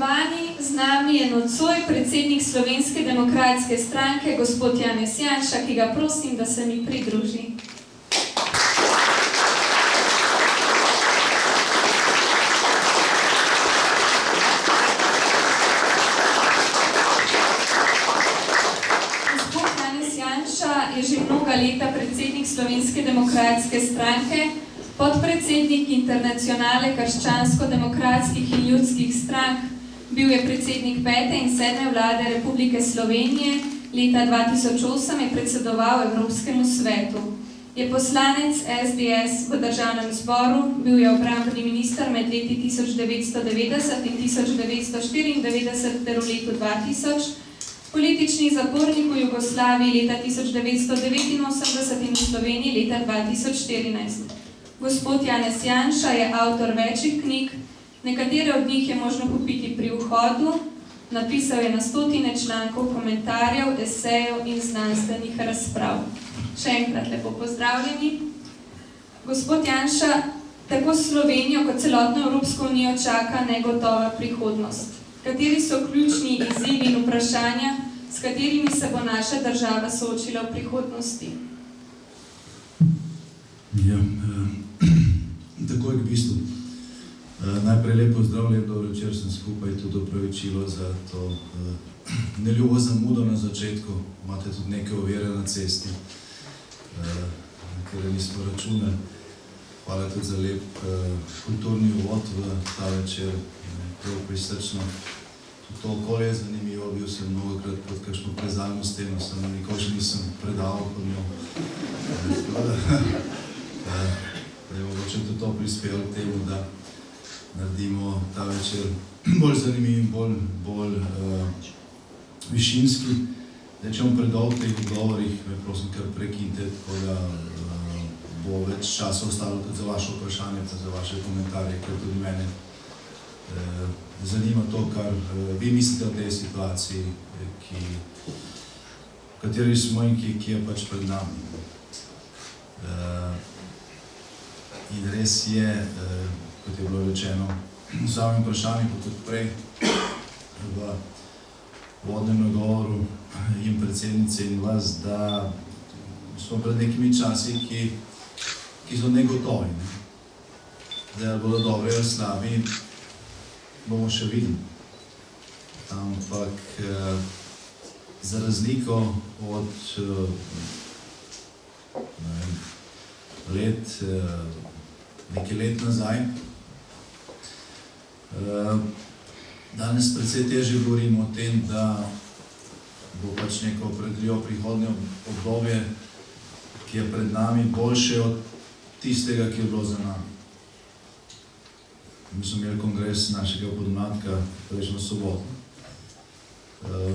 Spoštovani, z nami je nocoj predsednik Slovenske demokratske stranke, gospod Janez Janša, ki ga prosim, da se mi pridruži. Gospod Janez Janša je že mnoga leta predsednik Slovenske demokratske stranke, podpredsednik Internacionale krščansko-demokratskih in ljudskih strank, bil je predsednik 5. in 7. vlade Republike Slovenije, leta 2008 je predsedoval Evropskemu svetu. Je poslanec SDS v državnem zboru, bil je obrambni minister med leti 1990 in 1994 ter v letu 2000, politični zapornik v Jugoslaviji leta 1989 in v Sloveniji leta 2014. Gospod Janez Janša je avtor večjih knjig, nekatere od njih je možno kupiti pri vhodu, napisal je na stotine člankov, komentarjev, esejev in znanstvenih razprav. Še enkrat lepo pozdravljeni. Gospod Janša, tako Slovenijo kot celotno Evropsko unijo čaka negotova prihodnost. Kateri so ključni izzivi in vprašanja, s katerimi se bo naša država soočila v prihodnosti? Ja, takoj k bistvu. Najprej lepo zdrav, lep dober večer, sem skupaj tudi opravičilo za to neljubo zamudo na začetku. Imate tudi neke ovire na cesti, ker nismo računali. Hvala tudi za lep kulturni uvod v ta večer, prav prisrčno. To okolje je zanimivo, bil sem mnogokrat pod kakšno plezalno steno, nikoli še nisem predaval pod njo. Da je mogoče tudi to prispelo k temu, da naredimo ta večer bolj zanimiv in bolj višinski. Če bom predolg v teh odgovorih, me prosim kar prekinite, tako da bo več časa ostalo tudi za vaše vprašanje, pa za vaše komentarje, ker tudi mene zanima to, kar vi mislite o tej situaciji, v kateri smo in ki je pač pred nami. In res je, kot je bilo rečeno v samem vprašanju, kot tudi prej v vodnem nagovoru in predsednice in vas, da smo pred nekimi časi, ki so negotovi. Zdaj, ali bodo dobri ali slabi, bomo še videli. Ampak za razliko od nekaj let nazaj, danes precej težje govorimo o tem, da bo pač neko opredeljivo prihodnje obdobje, ki je pred nami, boljše od tistega, ki je bilo za nami. Mi smo imeli kongres našega podmladka prejšnjo soboto,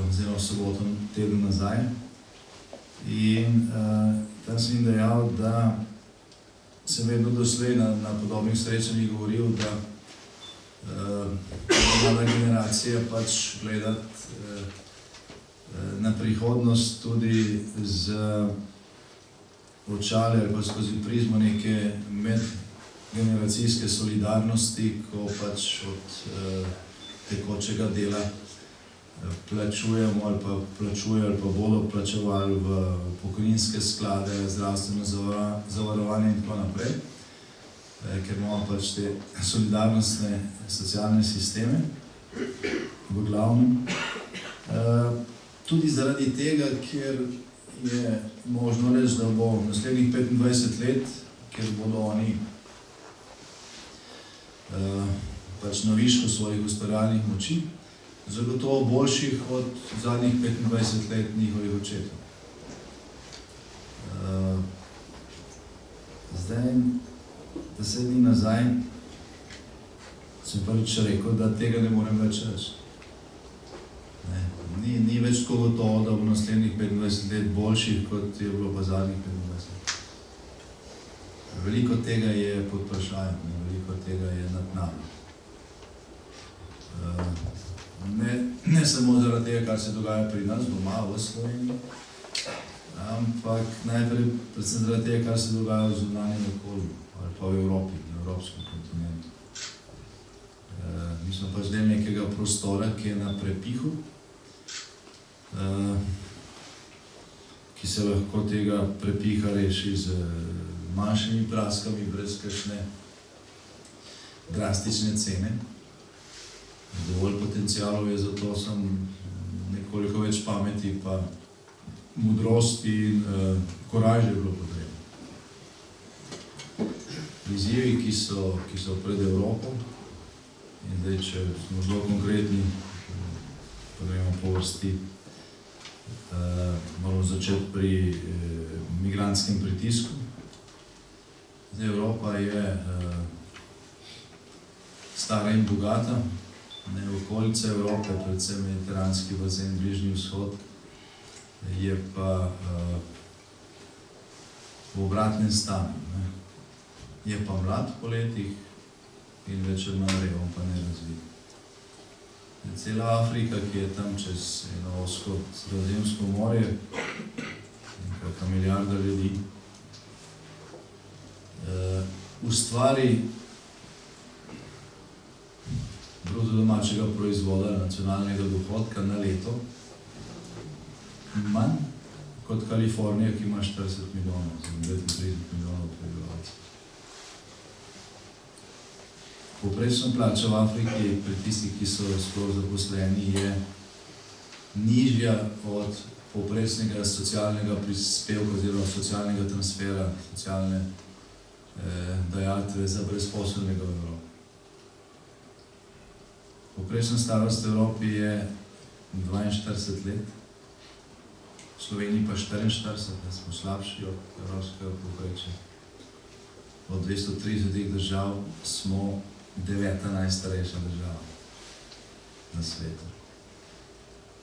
oziroma soboto teden nazaj, in tam sem jim dejal, da sem vedno doslej na podobnih srečanjih govoril, da mlada generacija pač gledati na prihodnost tudi z očali ali pa skozi prizmo neke medgeneracijske solidarnosti, ko pač od tekočega dela plačujemo ali pa plačujejo ali pa bodo plačevali v pokojninske sklade, zdravstveno zavarovanje in tako naprej, ker imamo pač te solidarnostne socialne sisteme v glavnem. Tudi zaradi tega, ker je možno reči, da bo naslednjih 25 let, ker bodo oni pač na višku svojih ustvarjalnih moči, zagotovo boljših od zadnjih 25 let njihovih očetov. Zdaj, 10 dni nazaj, sem prvič rekel, da tega ne morem več reči. Ni več tako gotovo, da bo naslednjih 25 let boljših, kot je bilo pa zadnjih 25 let. Veliko tega je pod vprašanjem, veliko tega je nad nami. Ne samo zaradi tega, kar se dogaja pri nas, doma v Sloveniji, ampak najprej predvsem zaradi tega, kar se dogaja v zunanjem okolju ali pa v Evropi, na evropskem kontinentu. Mi smo pač del nekega prostora, ki je na prepihu, ki se lahko tega prepiha reši z manjšimi praskami, brez kakšne drastične cene. Dovolj potencialov je, zato sem nekoliko več pameti, pa modrosti in korajže je bilo potrebno. Izzivi, ki so pred Evropo, in zdaj, če smo zelo konkretni, pa gremo po vrsti, moramo začeti pri migrantskem pritisku. Zdaj, Evropa je stara in bogata, okolica Evrope, predvsem mediteranski bazen, Bližnji vzhod, je pa v obratnem stanju. Je pa mlad po letih in več ali manj reven, pa ne razvit. Cela Afrika, ki je tam čez eno ozko Sredozemsko morje, nekakšna milijarda ljudi, ustvari bruto domačega proizvoda, nacionalnega dohodka na leto manj kot Kalifornija, ki ima 40 milijonov, 39 milijonov prebivalcev. Povprečna plača v Afriki pri tistih, ki so sploh zaposleni, je nižja od povprečnega socialnega prispevka oziroma socialnega transfera, socialne dajatve za brezposelnega v Evropi. Povprečna starost v Evropi je 42 let, v Sloveniji pa 44, da smo slabši od evropskega povprečja. Od 230 držav smo 9. najstarejša država na svetu.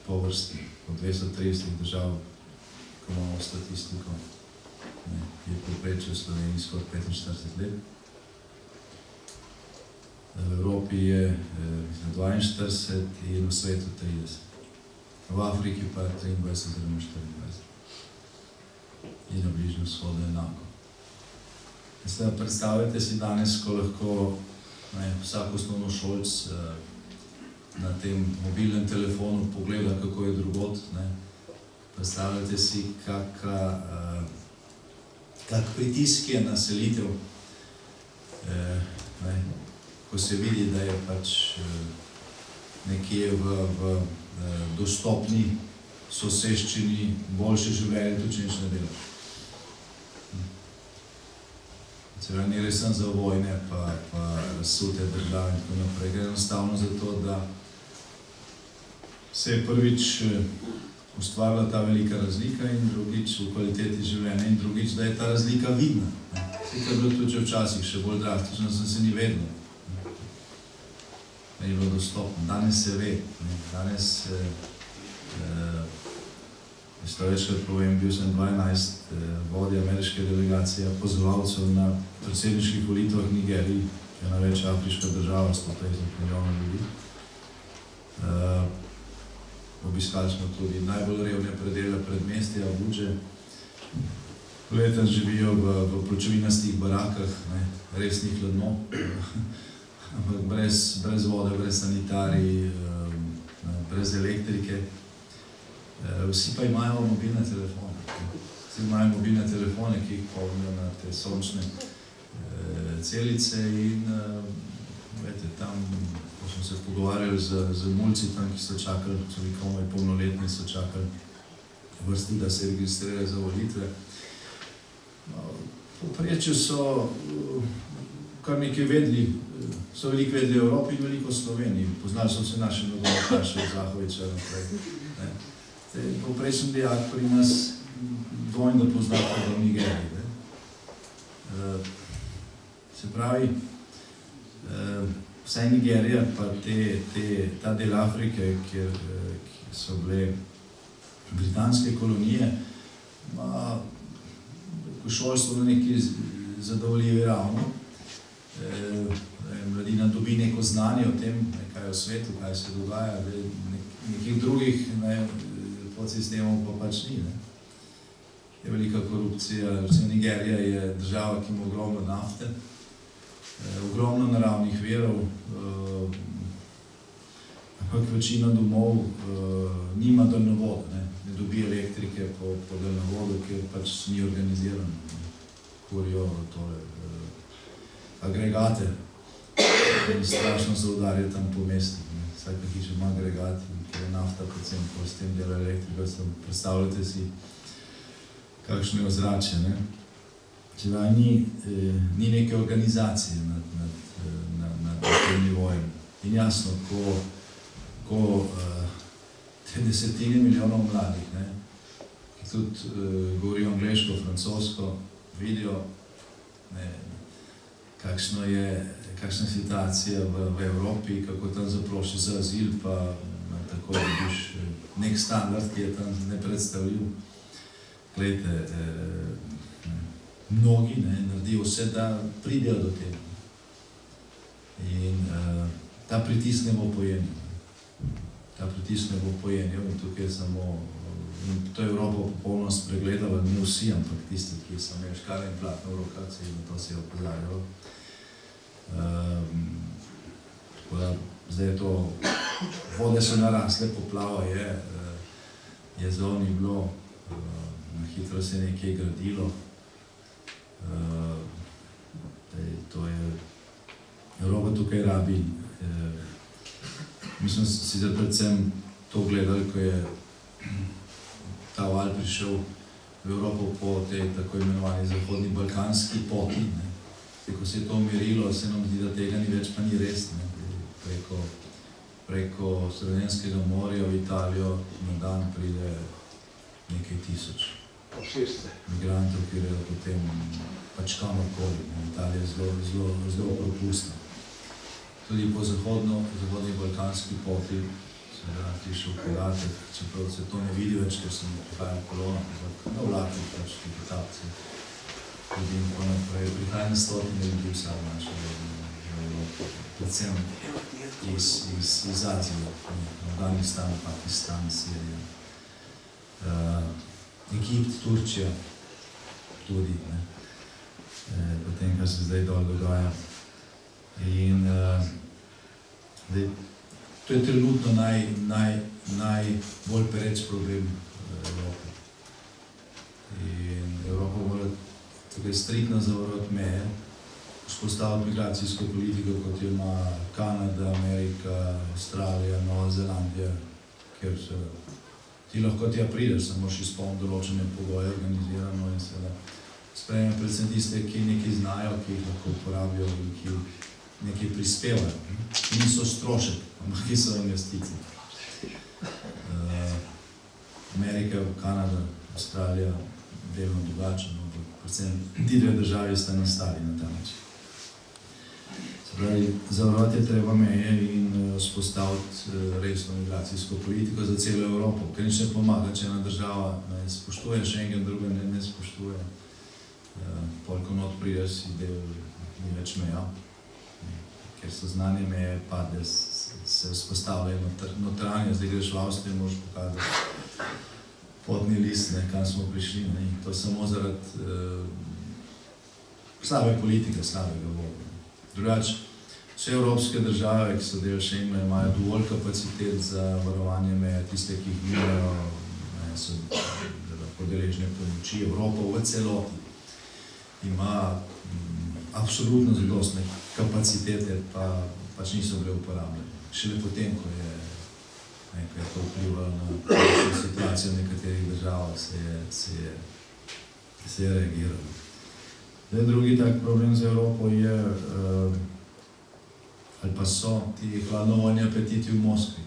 Po vrsti, od 230 držav, ko imamo statistiko, je povprečje v Sloveniji skoraj 45 let. V Evropi je 42 in v svetu 30. V Afriki pa 23 oziroma 24. In na Bližnjem vzhodu enako. Predstavljajte si danes, ko lahko vsak osnovnošolc na tem mobilnem telefonu pogleda, kako je drugod. Predstavljajte si, kak pritisk je na selitev, ko se vidi, da je pač nekje v dostopni soseščini boljše življenje, tudi če nič ne delaš. Seveda ni res za vojne, pa razsute države in tako naprej. Gre enostavno za to, da se je prvič ustvarila ta velika razlika in drugič v kvaliteti življenja in drugič, da je ta razlika vidna. Vse, kar je bilo tudi včasih še bolj drastično, se ni vedlo. Je bilo dostopno. Danes se ve. Danes, isto večkrat povem, bil sem 12 vodja ameriške delegacije pozvalcev na predsedniških volitvah v Nigeriji, ki je največja afriška država, 150 milijonov ljudi. Obiskali smo tudi najbolj revne predele predmestja, Abudže. Leta živijo v pločevinastih barakah, res ni hladno, ampak brez vode, brez sanitarij, brez elektrike. Vsi pa imajo mobilne telefone. Vsi imajo mobilne telefone, ki jih polnijo na te sončne celice in tam, ko smo se pogovarjali z mulci tam, ki so čakali, so bili komaj polnoletni, so čakali vrsti, da se registrirajo za volitve. V povprečju so kar nekaj vedeli, so veliko vedeli o Evropi in veliko o Sloveniji. Poznali so se naše nogometaše, Zahoviča naprej. Povprečen dijak pri nas dvojno pozna kot v Nigeriji. Se pravi, vsaj Nigerija, pa ta del Afrike, kjer so bile britanske kolonije, ima šolstvo na neki zadovoljivi ravni. Mladina dobi neko znanje o tem, kaj je v svetu, kaj se dogaja, nekih drugih podsistemov pa pač ni. Je velika korupcija. Nigerija je država, ki ima ogromno nafte, ogromno naravnih virov, ampak večina domov nima daljnovoda, ne dobi elektrike po daljnovodu, ker pač ni organiziran. Kurijo tole agregate in strašno se udarja tam po mestih. Vsaka hiša ima agregat in ker je nafta, predvsem, ko s tem dela elektrika, predstavljate si, kakšno je ozračje. Če da ni neke organizacije nad tem nivojem. In jasno, ko te desetine milijonov mladih, ki tudi govorijo angleško, francosko, vidijo, kakšna situacija v Evropi, kako tam zaproši za azil, pa tako dobiš nek standard, ki je tam nepredstavljiv. Glejte, mnogi naredijo vse, da pridejo do tega. In ta pritisk ne bo pojenil. Ta pritisk ne bo pojenil in tukaj samo, in to je Evropa popolno spregledala, ne vsi, ampak tisti, ki so imeli škarje in platno v rokah, se na to se je opozarjalo. Tako da zdaj je to, vode so narasle, poplava je zelo ni bilo, na hitro se je nekaj gradilo. To je, Evropa tukaj rabi, mi smo sicer predvsem to gledali, ko je ta val prišel v Evropo po tej tako imenovani zahodni balkanski poti. Ko se je to umirilo, se nam zdi, da tega ni več, pa ni res. Preko Sredozemskega morja v Italijo na dan pride nekaj tisoč migrantov, ki gredo potem pač kamorkoli. Italija je zelo propustna. Tudi po zahodni balkanski poti se da tišel podatek, čeprav se to ne vidi več, ker sem prihajal kolona, ampak na vlakih pač ti potapci. Ljudi in tako naprej. Prihaja na stotine ljudi vsak naše v Evropi, predvsem iz Azije, Afganistan, Pakistan, Sirija, Egipt, Turčija tudi, potem, kar se zdaj dol dogaja. In to je trenutno najbolj pereč problem Evrope. In Evropa mora tukaj striktno zavarovati meje, vzpostaviti migracijsko politiko, kot jo ima Kanada, Amerika, Avstralija, Nova Zelandija, ker ti lahko tja prideš, samo moraš izpolniti določene pogoje organizirano in seveda sprejme predvsem tiste, ki nekaj znajo, ki jih lahko uporabijo in ki nekaj prispevajo. Ki niso strošek, ampak ki so investicije. Amerika, Kanada, Avstralija, delno drugače, ampak predvsem ti dve državi sta nastali na ta način. Se pravi, zavarovati je treba meje in vzpostaviti resno migracijsko politiko za celo Evropo, ker nič ne pomaga, če ena država ne spoštuje Schengen, druga ne spoštuje. Pol, ko not prideš, si del ni več meja, ker so znanje meje pade, se vzpostavljajo notranje, zdaj greš v Avstrijo, moraš pokazati potni list, kam smo prišli, in to samo zaradi slabe politike, slabega voda. Drugače, vse evropske države, ki so del Schengena, imajo dovolj kapacitet za varovanje meje, tiste, ki jih nimajo, so deležne pomoči. Evropa v celoti ima absolutno zadostne kapacitete, pa pač niso bile uporabljene. Šele potem, ko je to vplivalo na situacijo v nekaterih državah, se je reagiralo. Drugi tak problem za Evropo je, ali pa so ti hladnovodni apetiti v Moskvi.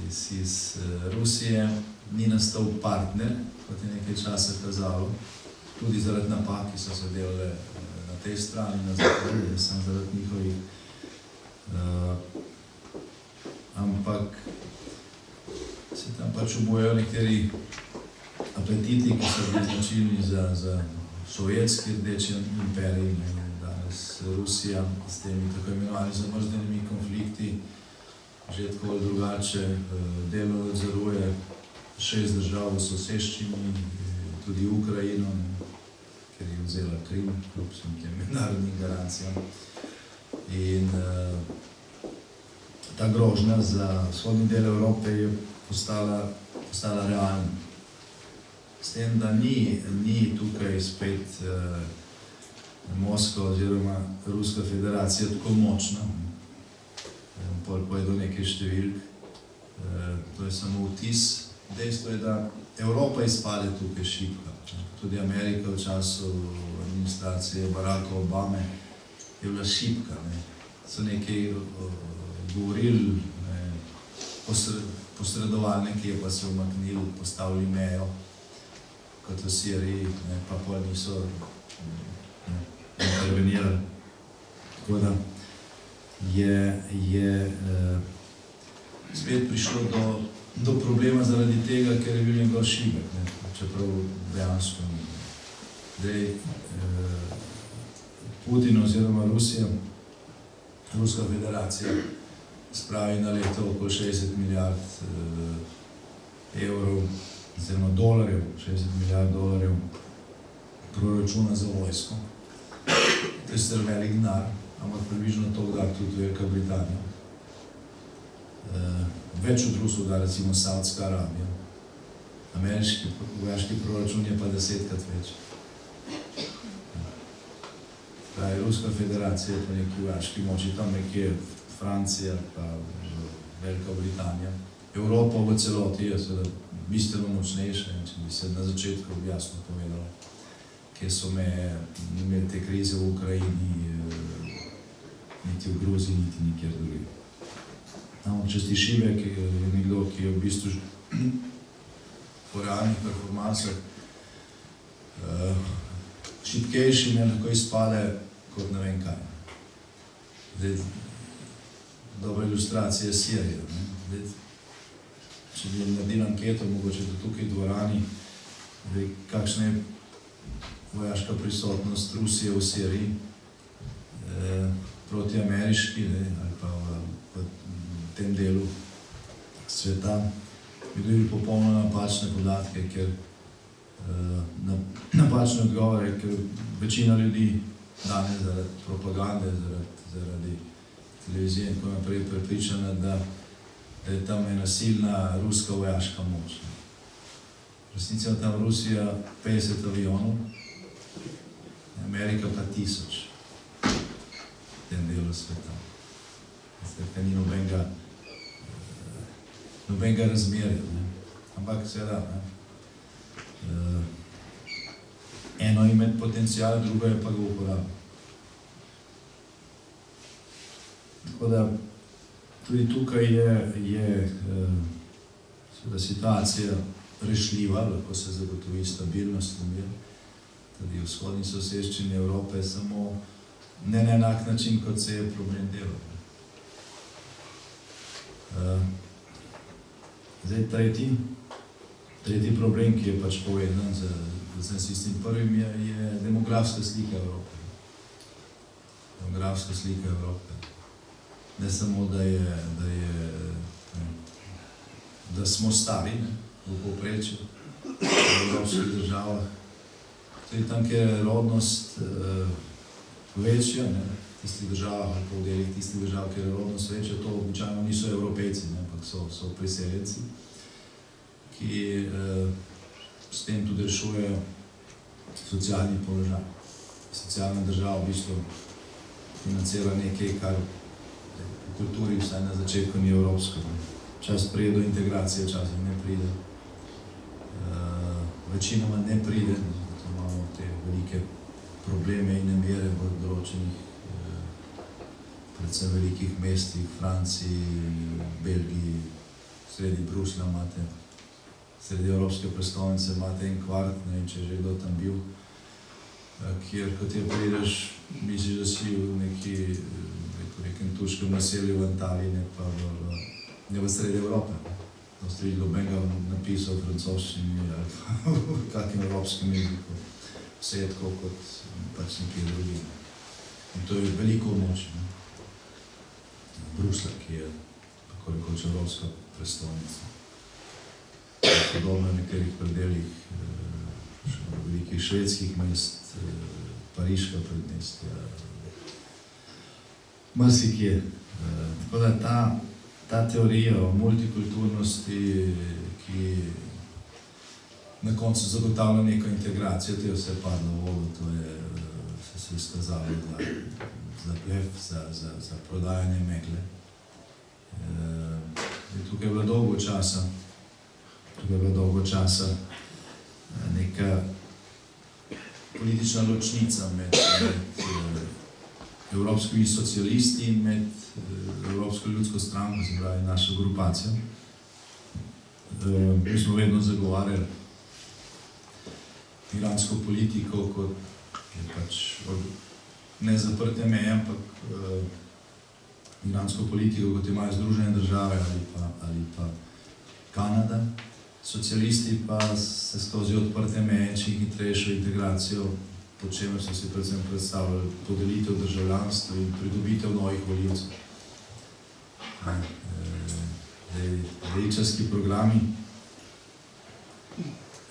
Iz Rusije ni nastal partner, kot je nekaj časa kazalo, tudi zaradi napak, ki so se delale na tej strani, na zahodu, sem zaradi njihovih. Ampak se tam pač obojajo nekateri apetiti, ki so bili značilni za sovjetski rdeči imperij. Danes Rusija s temi tako imenovani zamrznjenimi konflikti že tako ali drugače delno nadzoruje 6 držav v soseščini, tudi Ukrajino, ker je vzela Krim, kljub vsem tem mednarodnim garancijam. In ta grožnja za vzhodni del Evrope je postala realna. S tem, da ni tukaj spet Moskva oziroma Ruska federacija tako močna, pojedo nekaj številk, to je samo vtis. Dejstvo je, da Evropa izpade tukaj šibka. Tudi Amerika v času administracije Baracka Obame je bila šibka. So nekaj govorili, posredovali nekaj, pa se umaknili, postavili mejo, kot v Siriji, pa pol niso intervenirali. Tako da je spet prišlo do problema zaradi tega, ker je bil njegov šibek, čeprav dejansko ni. Zdaj, Putin oziroma Rusija, Ruska federacija spravi na leto okoli 60 milijard evrov, oziroma dolarjev, 60 milijard dolarjev proračuna za vojsko. To je sicer velik denar, ampak približno to da tudi Velika Britanija. Več od Rusov da recimo Saudska Arabija. Ameriški vojaški proračun je pa 10-krat več. Pravi, Ruska federacija je pa neki vojaški moči, tam nekje Francija, pa Velika Britanija. Evropa v celoti je seveda bistveno močnejša, če bi se na začetku jasno povedalo, kje so imeli te krize v Ukrajini, niti v Gruziji, niti nikjer drugih. Čez ti šibek je nekdo, ki je v bistvu po realnih performansah šibkejši, lahko izpade kot ne vem kaj. Zdaj, dobra ilustracija je Sirija. Če bi naredili anketo, mogoče do tukaj dvorani, kakšna je vojaška prisotnost Rusije v Siriji proti ameriški, ali pa v tem delu sveta, bi dobili popolno napačne podatke, napačne odgovore, ker večina ljudi danes zaradi propagande, zaradi televizije in tako naprej prepričana, da je tam ena silna ruska vojaška moč. V resnici ima tam Rusija 50 avionov, Amerika pa 1000 v tem delu sveta. Zdaj, ni nobenega razmerja. Ampak seveda, eno je imeti potencial, drugo je pa ga uporabiti. Tako da tudi tukaj je situacija rešljiva, lahko se zagotovi stabilnost in mir. Tudi v vzhodni soseščini Evrope, samo ne na enak način, kot se je problem delal. Zdaj, tretji problem, ki je pač povedan s tistim prvim, je demografska slika Evrope. Demografska slika Evrope. Ne samo, da smo stari v povprečju v evropskih državah. Tudi tam, kjer je rodnost večja, v tistih državah ali pa v delih tistih držav, kjer je rodnost večja, to običajno niso Evropejci, ampak so priseljenci, ki s tem tudi rešujejo socialni položaj. Socialna država v bistvu financira nekaj, kar v kulturi vsaj na začetku ni evropsko. Čas pride do integracije, časih ne pride. Večinoma ne pride, zato imamo te velike probleme in nemire v določenih, predvsem velikih mestih, Franciji, Belgiji, sredi Bruslja imate, sredi evropske prestolnice imate en kvart, ne vem, če je že kdo tam bil, kjer, kot je prideš, misliš, da si v nekem turškem naselju v Antaliji, ne v sredi Evrope. Da ste videli nobenega napisa v francoščini ali v kakem evropskem jeziku. Vse je tako kot pač nekje drugi. In to je veliko moč. Bruslja, ki je tako rekoč evropska prestolnica. Podobno v nekaterih predelih velikih švedskih mest, pariška predmestja, marsikje. Tako da ta teorija o multikulturnosti, ki na koncu zagotavlja neko integracijo, to je vse padlo v vodo, to je se izkazalo za blef, za prodajanje megle. Tukaj je bila dolgo časa neka politična ločnica med evropskimi socialisti in med Evropsko ljudsko stranko, se pravi našo grupacijo. Mi smo vedno zagovarjali migrantsko politiko kot je pač ne zaprte meje, ampak migrantsko politiko, kot imajo Združene države ali pa Kanada. Socialisti pa se skozi odprte meje, čim hitrejšo integracijo, po čemer so si predvsem predstavljali podelitev državljanstva in pridobitev novih volivcev. Levičarski programi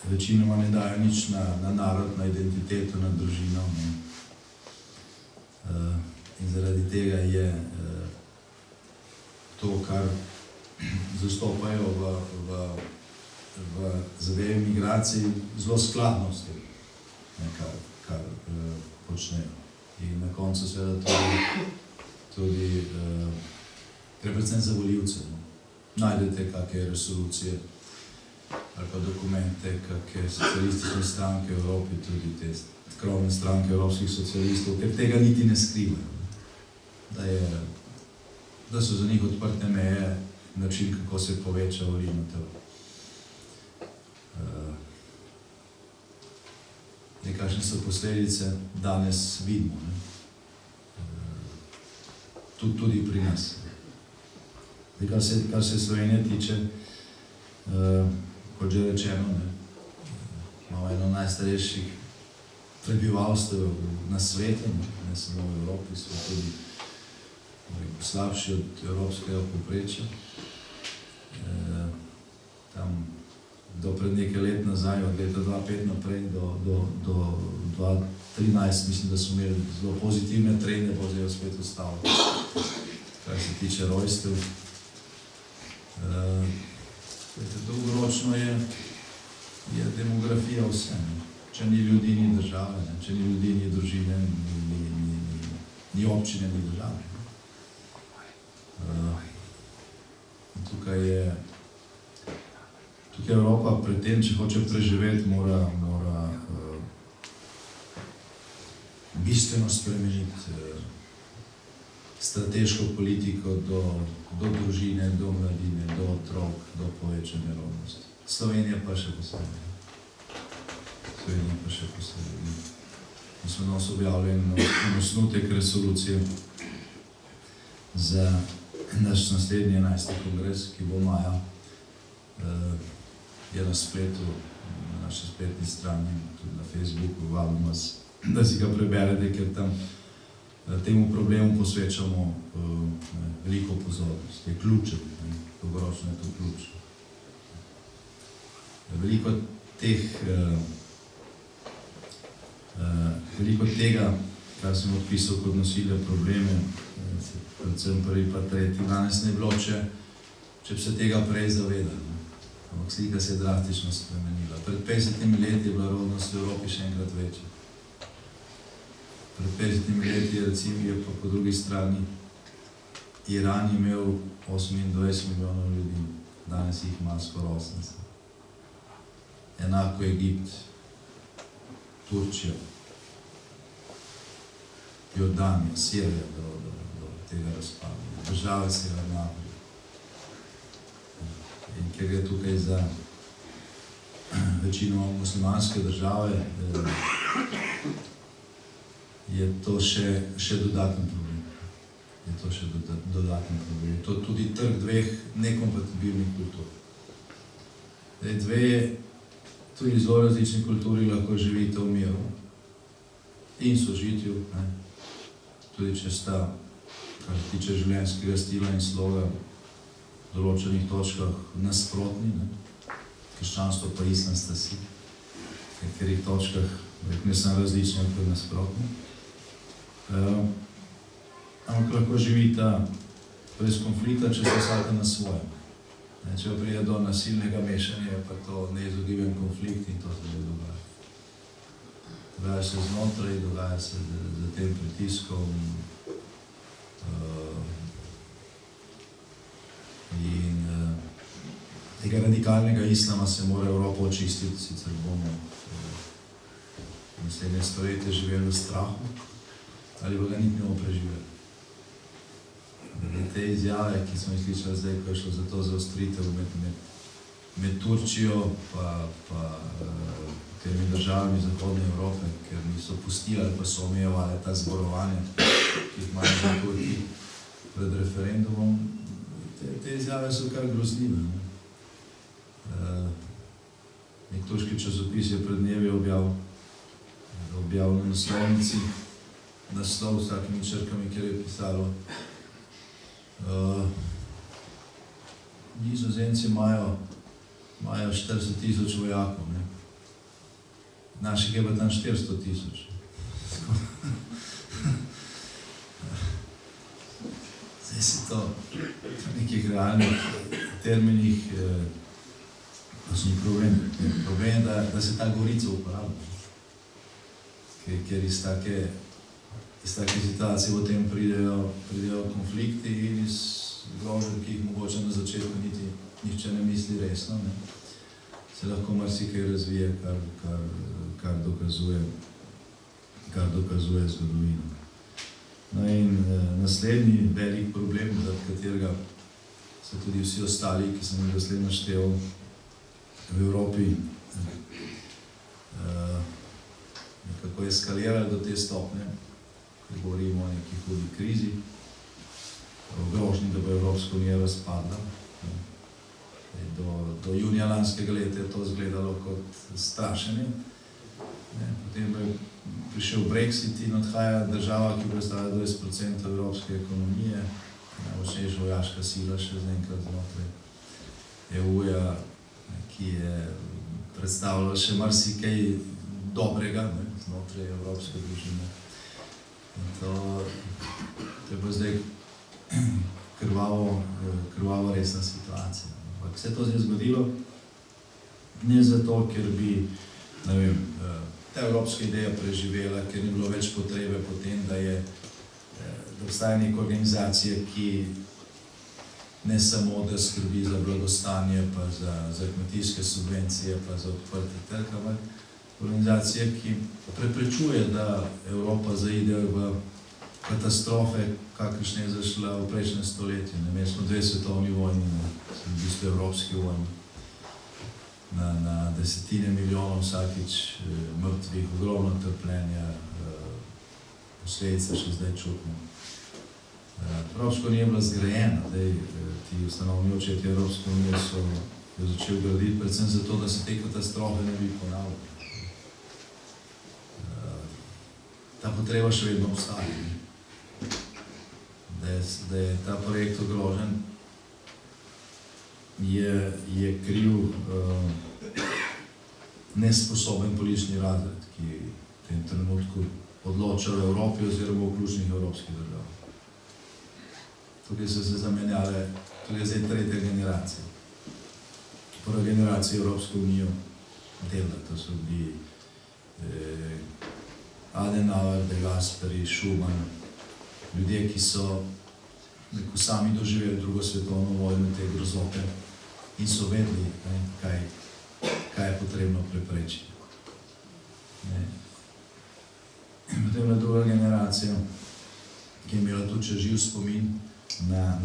večinoma ne dajo nič na narod, na identiteto, na družino. In zaradi tega je to, kar zastopajo v zadevi migracij, zelo skladno s tem, kar počnejo. In na koncu seveda tudi predvsem za volivce. Najdete kakšne resolucije ali pa dokumente, kakšne socialistične stranke v Evropi, tudi te krovne stranke evropskih socialistov, ker tega niti ne skrivajo. Da so za njih odprte meje način, kako se poveča volilna. Kakšne so posledice, danes vidimo. Tudi pri nas. Kar se Slovenije tiče, kot že rečeno, imamo eno najstarejših prebivalstv na svetu, ne samo v Evropi, smo tudi slabši od evropskega povprečja. Tam do pred nekaj let nazaj, od leta 2005 naprej do 2013, mislim, da smo imeli zelo pozitivne trende, pa zdaj spet ostalo, kar se tiče rojstev. Dolgoročno je demografija vse. Če ni ljudi, ni države, če ni ljudi, ni družine, ni občine, ni države. Tukaj je Evropa pred tem, če hoče preživeti, mora bistveno spremeniti strateško politiko do družine, do mladine, do otrok, do povečanja rodnosti. Slovenija pa še posebej. Mi smo danes objavljeni osnutek resolucije za naš naslednji 11. kongres, ki bo maja, je na spletu, na naši spletni strani, tudi na Facebooku, vabim vas, da si ga preberete, ker tam temu problemu posvečamo veliko pozornost. Je ključen, dolgoročno je to ključno. Veliko tega, kar sem odpisal kot nosilne probleme, predvsem prvi pa tretji, danes ne bilo, če bi se tega prej zavedali. Ampak slika se je drastično spremenila. Pred 50 leti je bila rodnost v Evropi še enkrat večja. Pred 50 leti je pa po drugi strani Iran imel 28 milijonov ljudi, danes jih ima skoraj 80. Enako Egipt, Turčija, Jordanija, Sirija do tega razpada. Države se je enako. In ker gre tukaj za večino muslimanske države, je to še dodaten problem. Je to tudi trg dveh nekompatibilnih kultur. Dve tudi zelo različni kulturi lahko živite v miru in sožitju, tudi če sta, kar se tiče življenjskega stila in sloga, v določenih točkah nasprotni, krščanstvo pa islam sta si, v nekaterih točkah ne sem različni, ampak nasprotni. Ampak lahko živita brez konflikta, če se vsaka na svojem. Če pride do nasilnega mešanja, pa to neizogiben konflikt in to se ne dogaja. Dogaja se znotraj, dogaja se za tem pritiskom in tega radikalnega islama se mora Evropa očistiti, sicer bomo naslednje stoletje živeli v strahu, ali pa ga niti ne bomo preživeli. Te izjave, ki smo jih slišali zdaj, ko je šlo za to zaostritev med Turčijo pa temi državami Zahodne Evrope, ker niso pustili ali pa so omejevali ta zborovanja, ki jih imajo za Turki pred referendumom. Te izjave so kar grozljive. Nek turški časopis je pred dnevi objavil na naslovnici naslov s takimi črkami, kjer je pisalo Nizozemci imajo 40,000 vojakov, ne? Naših je pa tam 400,000. Zdaj se to v nekih realnih terminih ni problem. Problem je, da se ta govorica uporablja. Ker iz take situacije potem pridejo konflikti in iz groženj, ki jih mogoče na začetku niti nihče ne misli resno, ne, se lahko marsikaj razvije, kar dokazuje zgodovino. No in naslednji velik problem, zaradi katerega so tudi vsi ostali, ki sem jih doslej naštel v Evropi, nekako eskalirali do te stopnje, ko govorimo o neki hudi krizi, o grožnji, da bo Evropska unija razpadla. Do junija lanskega leta je to izgledalo kot strašenje. Potem je prišel Brexit in odhaja država, ki predstavlja 20% evropske ekonomije, najmočnejša vojaška sila še zaenkrat znotraj EU-ja, ki je predstavljala še marsikaj dobrega znotraj evropske družine. In to je pa zdaj krvavo resna situacija. Ampak vse to se je zgodilo ne zato, ker bi, ne vem, ta evropska ideja preživela, ker ni bilo več potrebe po tem, da obstaja neka organizacija, ki ne samo, da skrbi za blagostanje, pa za kmetijske subvencije, pa za odprti trg, ampak organizacija, ki preprečuje, da Evropa zaide v katastrofe, kakršne je zašla v prejšnjem stoletju. Imeli smo 2 svetovni vojni, v bistvu evropski vojni, na desetine milijonov vsakič mrtvih, ogromno trpljenja, posledice še zdaj čutimo. Evropska unija je bila zgrajena, ti ustanovni očetje Evropske unije so jo začeli graditi predvsem zato, da se te katastrofe ne bi ponavljali. Ta potreba še vedno obstaja. Da je ta projekt ogrožen, je kriv nesposoben politični razred, ki v tem trenutku odloča v Evropi oziroma v ključnih evropskih državah. Tukaj so se zamenjale, tukaj je zdaj 3. generacija. Prva generacija Evropsko unijo dela, to so bili Adenauer, De Gasperi, Schumann, ljudje, ki so sami doživeli drugo svetovno vojno, te grozote in so vedeli, kaj je potrebno preprečiti. Potem je druga generacija, ki je imela tudi še živ spomin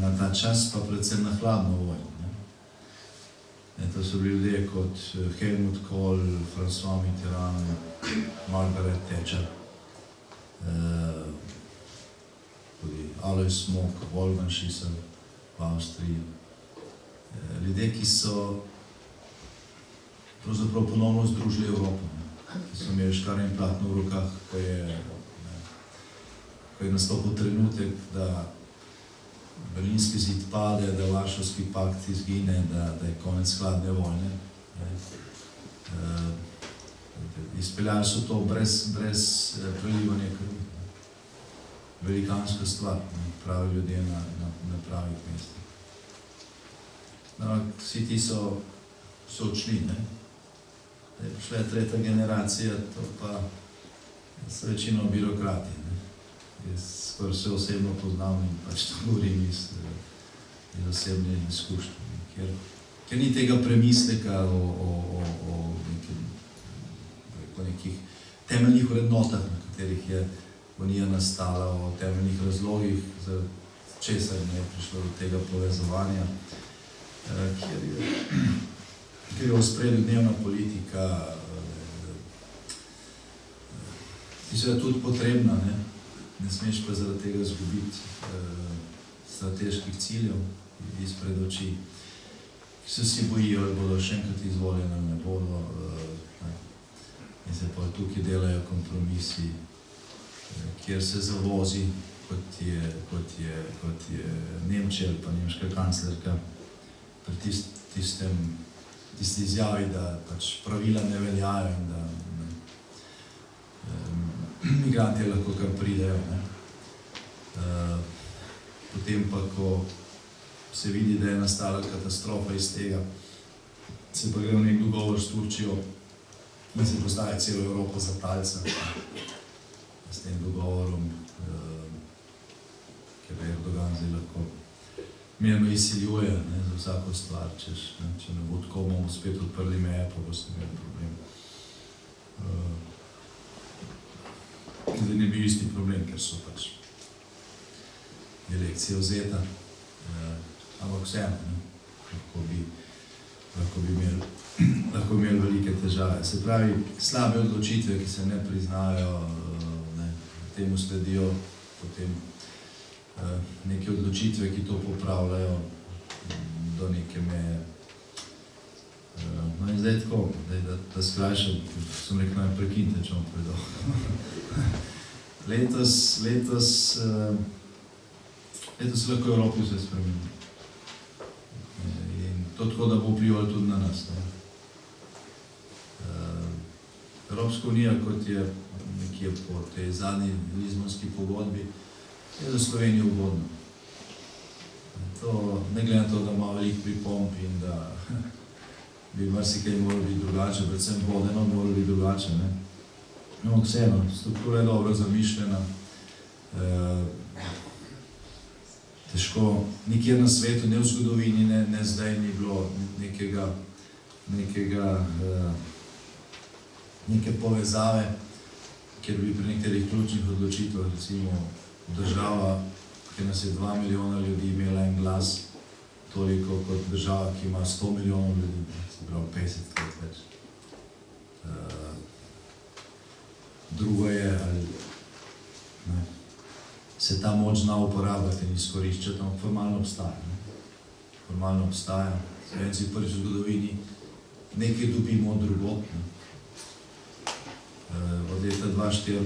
na ta čas, pa predvsem na hladno vojno. To so bili ljudje kot Helmut Kohl, François Mitterrand, Margaret Thatcher, tudi Alois Mock, Wolfgang Schüssel v Avstriji. Ljudje, ki so pravzaprav ponovno združili Evropo, ki so imeli škarje in platno v rokah, ko je nastopil trenutek, da Berlinski zid pade, da Varšavski pakt izgine, da je konec hladne vojne. Izpeljali so to brez prelivanja krvi. velikanska stvar, ne, pravi ljudje na pravih mestih. No, vsi ti so odšli, ne. Zdaj prišla je tretja generacija, to pa so večino birokrati, ne. Jaz skoraj vse osebno poznam in pač to govorim iz osebne izkušnje, ker ni tega premisleka o nekih temeljnih vrednotah, na katerih je Unija nastala, o temeljnih razlogih, za česar je prišlo do tega povezovanja, kjer je v ospredju dnevna politika, ki je tudi potrebna, ne smeš pa zaradi tega izgubiti strateških ciljev izpred oči, ki se vsi bojijo, ali bodo še enkrat izvoljeni, ali ne bodo, in se pa tukaj delajo kompromisi, kjer se zavozi, kot je Nemčija ali pa nemška kanclerka, pri tisti izjavi, da pač pravila ne veljajo in da migranti lahko kar pridejo. Potem pa, ko se vidi, da je nastala katastrofa iz tega, se pa gre v nek dogovor s Turčijo in se postaje celo Evropo za talca s tem dogovorom, ker Erdogan zdaj lahko mirno izsiljuje za vsako stvar, če ne bo tako, bomo spet odprli meje, pa boste imeli problem. Zdaj ne bi isti problem, ker so pač elekcija vzeta, ampak vseeno, lahko bi imeli velike težave. Se pravi, slabe odločitve, ki se ne priznajo, temu sledijo potem neke odločitve, ki to popravljajo do neke meje. No in zdaj tako, da skrajšam, sem rekel, naj prekinite, če bom predolgo. Letos lahko v Evropi vse spremeni. In to tako, da bo vplivalo tudi na nas. Evropska unija, kot je nekje po tej zadnji Lizbonski pogodbi, je za Slovenijo ugodno. To, ne glede na to, da ima veliko pripomb in da bi marsikaj moralo biti drugače, predvsem vodeno moralo biti drugače. No, vseeno, struktura je dobro zamišljena. Težko, nikjer na svetu, ne v zgodovini, ne zdaj ni bilo neke povezave, kjer bi pri nekaterih ključnih odločitvah, recimo država, ki nas je 2 milijona ljudi, imela en glas, toliko kot država, ki ima 100 milijonov ljudi, se pravi 50 krat več. Drugo je, ali se ta moč zna uporabljati in izkoriščati, ampak formalno obstaja. Formalno obstaja. Slovenci prvič v zgodovini nekaj dobimo od drugot. Od leta 2004,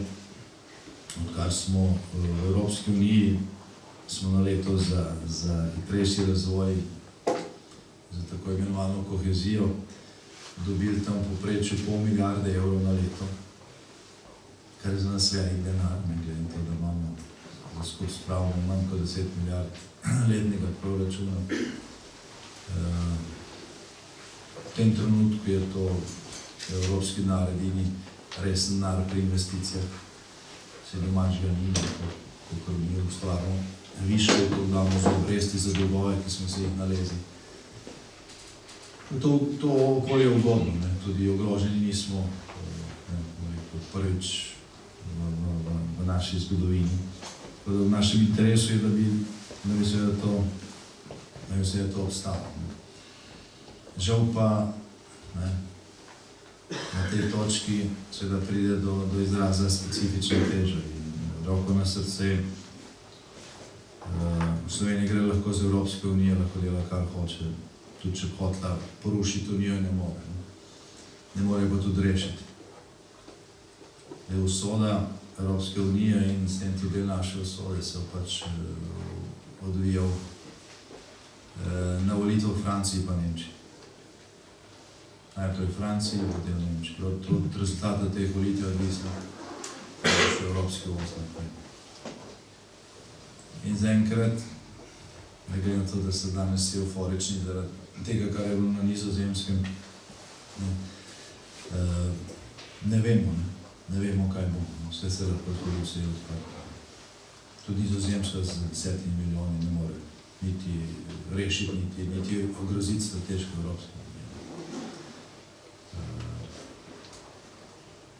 odkar smo v Evropski uniji, smo na leto za hitrejši razvoj, za tako imenovano kohezijo, dobili tam povprečju $0,5 milijarde na leto, kar je za nas velik denar, glede na to, da imamo za skupaj spravno manj kot 10 milijard letnega proračuna. V tem trenutku je to evropski denar edini resen denar pri investicijah, se domačega ni, kot mi ustvarjamo. Više je to damo za obresti, za dolgove, ki smo se jih nalezli. To okolje je ugodno, tudi ogroženi nismo prvič v naši zgodovini. V našem interesu je, da bi seveda to obstalo. Žal pa na tej točki seveda pride do izraza specifične teže. Roko na srce, v Sloveniji gre lahko z Evropske unije, lahko dela kar hoče, tudi če hotla porušiti unijo, ne more. Ne more pa tudi rešiti. Usoda Evropske unije in s tem tudi naše usode se pač odvijal na volitvah v Franciji pa Nemčiji. Najprej v Franciji, potem v Nemčiji. Od rezultata teh volitev je odvisno Evropski voz naprej. In zaenkrat, ne glede na to, da so danes vsi euforični zaradi tega, kar je bilo na Nizozemskem, ne vemo, kaj bo. Vse se lahko zgodi, vse je odprto. Tudi Nizozemska z 10 milijoni ne more niti rešiti, niti ogroziti strateško Evropsko unijo.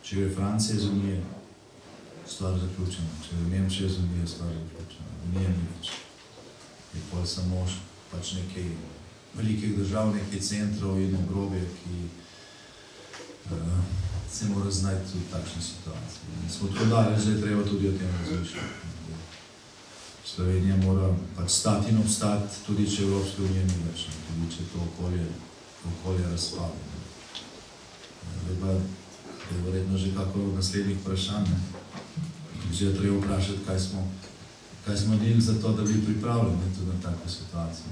Če gre Francija z Unije, stvar zaključena. Če gre Nemčija z Unije, stvar zaključena. Unija ni več. Je pol samo pač nekaj velikih držav, nekaj centrov in obrobje, ki se mora znajti v takšni situaciji. In smo tako daleč, da je treba tudi o tem razmišljati. Slovenija mora pač stati in obstati, tudi če Evropske unije ni več, tudi če to okolje razpade. Zdaj je verjetno že kako naslednjih vprašanj, že je treba vprašati, kaj smo delili za to, da bi pripravljeni tudi na tako situacijo.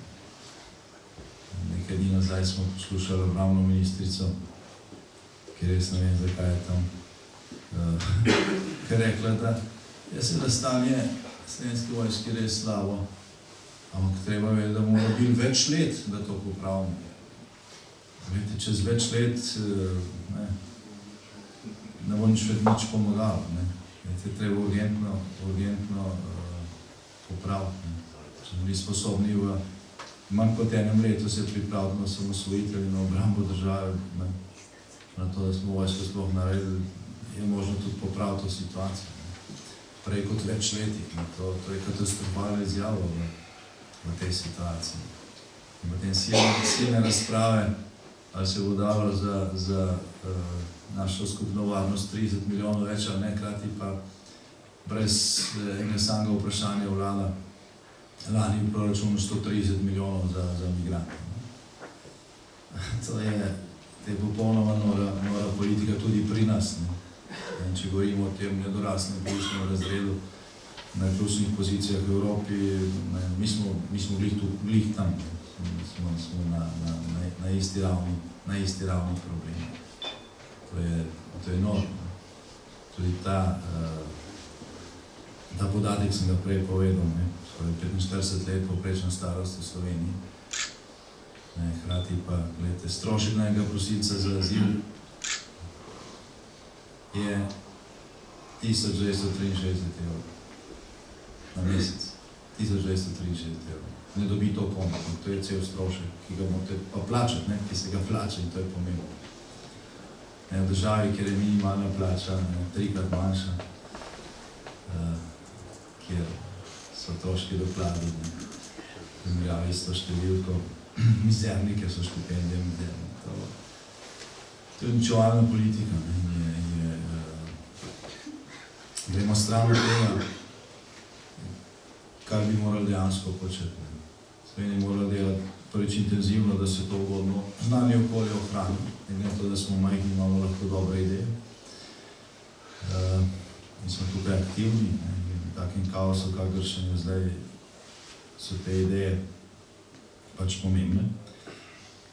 Nekaj dni nazaj smo poslušali obrambno ministrico, ki res ne vem, zakaj je tam, ki je rekla, da je seveda stanje slovenske vojske res slabo, ampak treba je, da mora biti več let, da to popravimo. Vete, čez več let ne bo nič pomagalo. Vete, treba urgentno popraviti. Če smo bili sposobni v manj kot enem letu se pripraviti na osamosvojitev in na obrambo države, na to, da smo vojsko sploh naredili, je možno tudi popraviti to situacijo. Prej kot več letih. To je katastrofalna izjava v tej situaciji. In potem silne razprave, ali se bo dalo za našo skupno varnost 30 milijonov več, ali ne, krati pa brez enega samega vprašanja vlada lani v proračunu 130 milijonov za migrante. To je popolnoma nora politika tudi pri nas. In če govorimo o tem nedoraslem političnem razredu na ključnih pozicijah v Evropi, mi smo glih tam, smo na isti ravni problemi. To je enormno. Tudi ta podatek sem ga prej povedal, skoraj 45 let povprečna starost v Sloveniji. Hkrati pa, gledajte, strošek na enega prosilca za azil je 1263 evrov na mesec. 1263 evrov. Ne dobi to pomoč, to je cel strošek, ki ga morate pa plačati, ki se ga plača in to je pomembno. V državi, kjer je minimalna plača trikrat manjša, kjer so stroški dokladi, primerjavi s to številko, mizerni, ker so štipendije mizerni. To je uničevalna politika. Gremo stran od tega, kar bi morali dejansko početi. Slovenija mora delati prvič intenzivno, da se to ugodno znanje okolje ohrani. Ne to, da smo majhni, imamo lahko dobre ideje. Mi smo tukaj aktivni in v takem kaosu, kakršen je zdaj, so te ideje pač pomembne.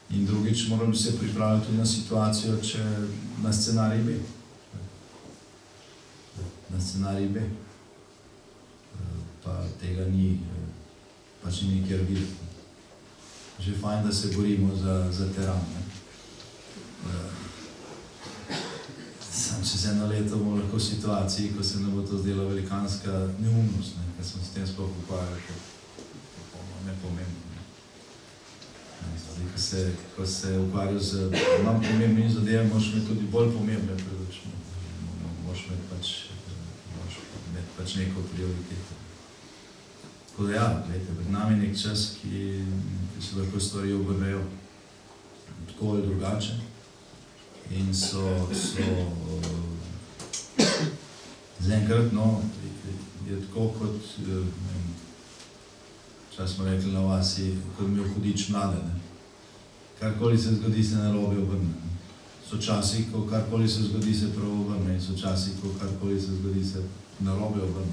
In drugič, morali bi se pripraviti tudi na situacijo, če na scenarij B. Na scenarij B. Pa tega ni, pač ni nikjer videti. Že fajn, da se borimo za teran. Sam čez eno leto bomo lahko v situaciji, ko se nam bo to zdela velikanska neumnost, ker smo s tem sploh ukvarjali, popolnoma nepomembno. Ko se ukvarjal z manj pomembnimi zadevami, moraš imeti tudi bolj pomembne predočne. Moraš imeti pač neko prioriteto. Tako da ja, gledajte, pred nami je nek čas, ki se lahko stvari obrnejo tako ali drugače. In so zaenkrat, je tako kot, včasih smo rekli na vasi, kot imel hudič mlade. Karkoli se zgodi, se narobe obrne. So časi, ko karkoli se zgodi, se prav obrne. In so časi, ko karkoli se zgodi, se narobe obrne.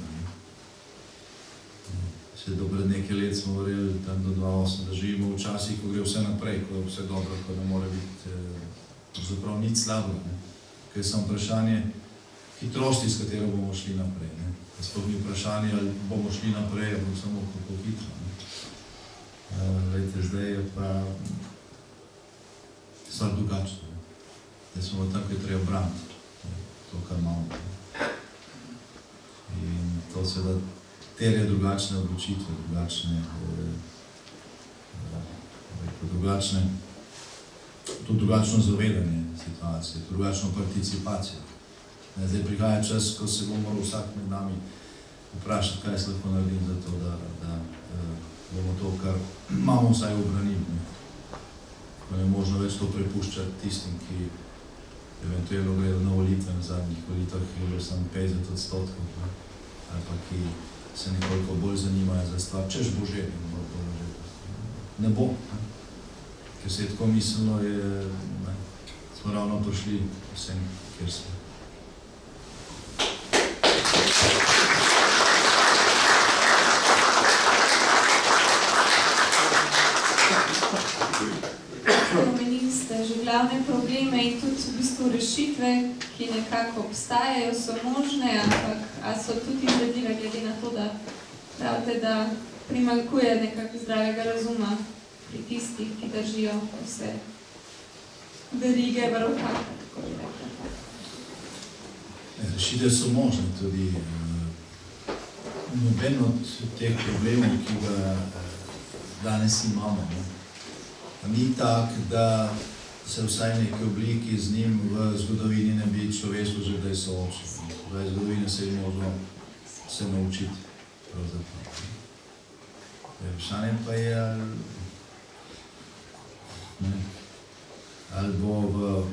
Še do pred nekaj let smo verjeli tam do 2008, da živimo v časih, ko gre vse naprej, ko je vse dobro, ko ne more biti zaprav nič slabo. Ker je samo vprašanje, hitrosti, s katero bomo šli naprej. Sploh ni vprašanje, ali bomo šli naprej, ali samo kako hitro. Glejte, zdaj je pa stvar drugačna. Zdaj smo tam, ko je treba braniti to, kar imamo. In to seveda terja drugačne odločitve, drugačno zavedanje situacije, drugačno participacijo. Zdaj prihaja čas, ko se bo moral vsak med nami vprašati, kaj se lahko naredim za to, da bomo to, kar imamo, vsaj obranili. Ko ne možno več to prepuščati tistim, ki eventualno gredo na volitve na zadnjih volitvah, ki je bilo samo 50%, ali pa ki se nekoliko bolj zanimajo za stvar, češ bo že, ne bo. Ker se je tako mislilo, smo ravno prišli vsem, kjer smo. Omenili ste že glavne probleme in tudi v bistvu rešitve, ki nekako obstajajo, so možne, ampak a so tudi izvedljive glede na to, da pravite, da primanjkuje nekako zdravega razuma pri tistih, ki držijo vse verige v rokah, tako bi rekla. Rešitve so možne tudi. Noben od teh problemov, ki ga danes imamo, ni tak, da se vsaj neki obliki z njim v zgodovini ne bi človeštvo že kdaj soočilo. V zgodovini se je možno se naučiti. Vprašanje pa je, ali bo v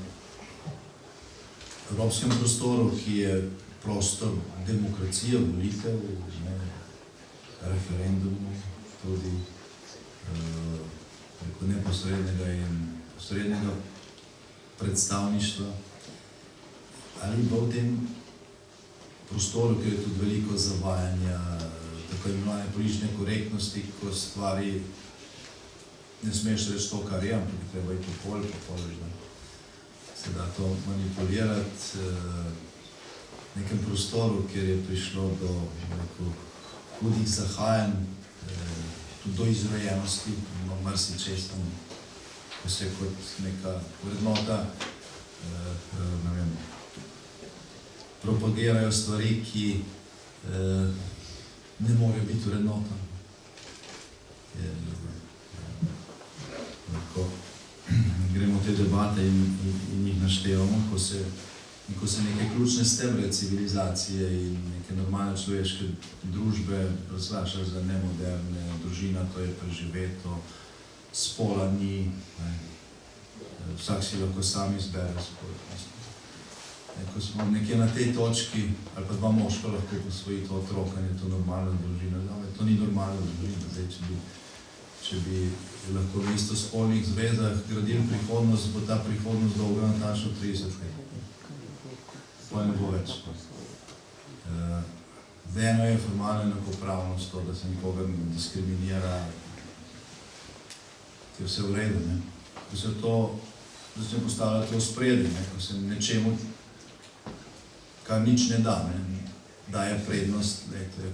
evropskem prostoru, ki je prostor demokracije, volitev, referendumov, tudi neposrednega in posrednega predstavništva, ali bo v tem prostoru, kjer je tudi veliko zavajanja, tako imenovane politične korektnosti, ko stvari ne smeš reči to, kar je, ampak je treba iti po polju, se da to manipulirati v nekem prostoru, kjer je prišlo do hudih zahajanj, tudi do izrojenosti, marsičesa, ko se kot neka vrednota, propagirajo stvari, ki ne morejo biti vrednota. Lahko gremo v te debate in jih naštevamo, ko se neke ključne stebre civilizacije in neke normalne človeške družbe razglašajo za nemoderne, družina, to je preživeto, spola ni, vsak si lahko sam izbere spol. Ko smo nekje na tej točki, ali pa dva moška lahko posvojita otroka, je to normalna družina. To ni normalna družina. Zdaj, če bi lahko v istospolnih zvezah gradili prihodnost, bo ta prihodnost dolga natančno 30 let. To ne bo več. Eno je formalna enakopravnost, to, da se nikoga diskriminira, ki je vse v redu. Ko se to začne postavljati v spredje, ko se nečemu, kar nič ne da, daje prednost, to je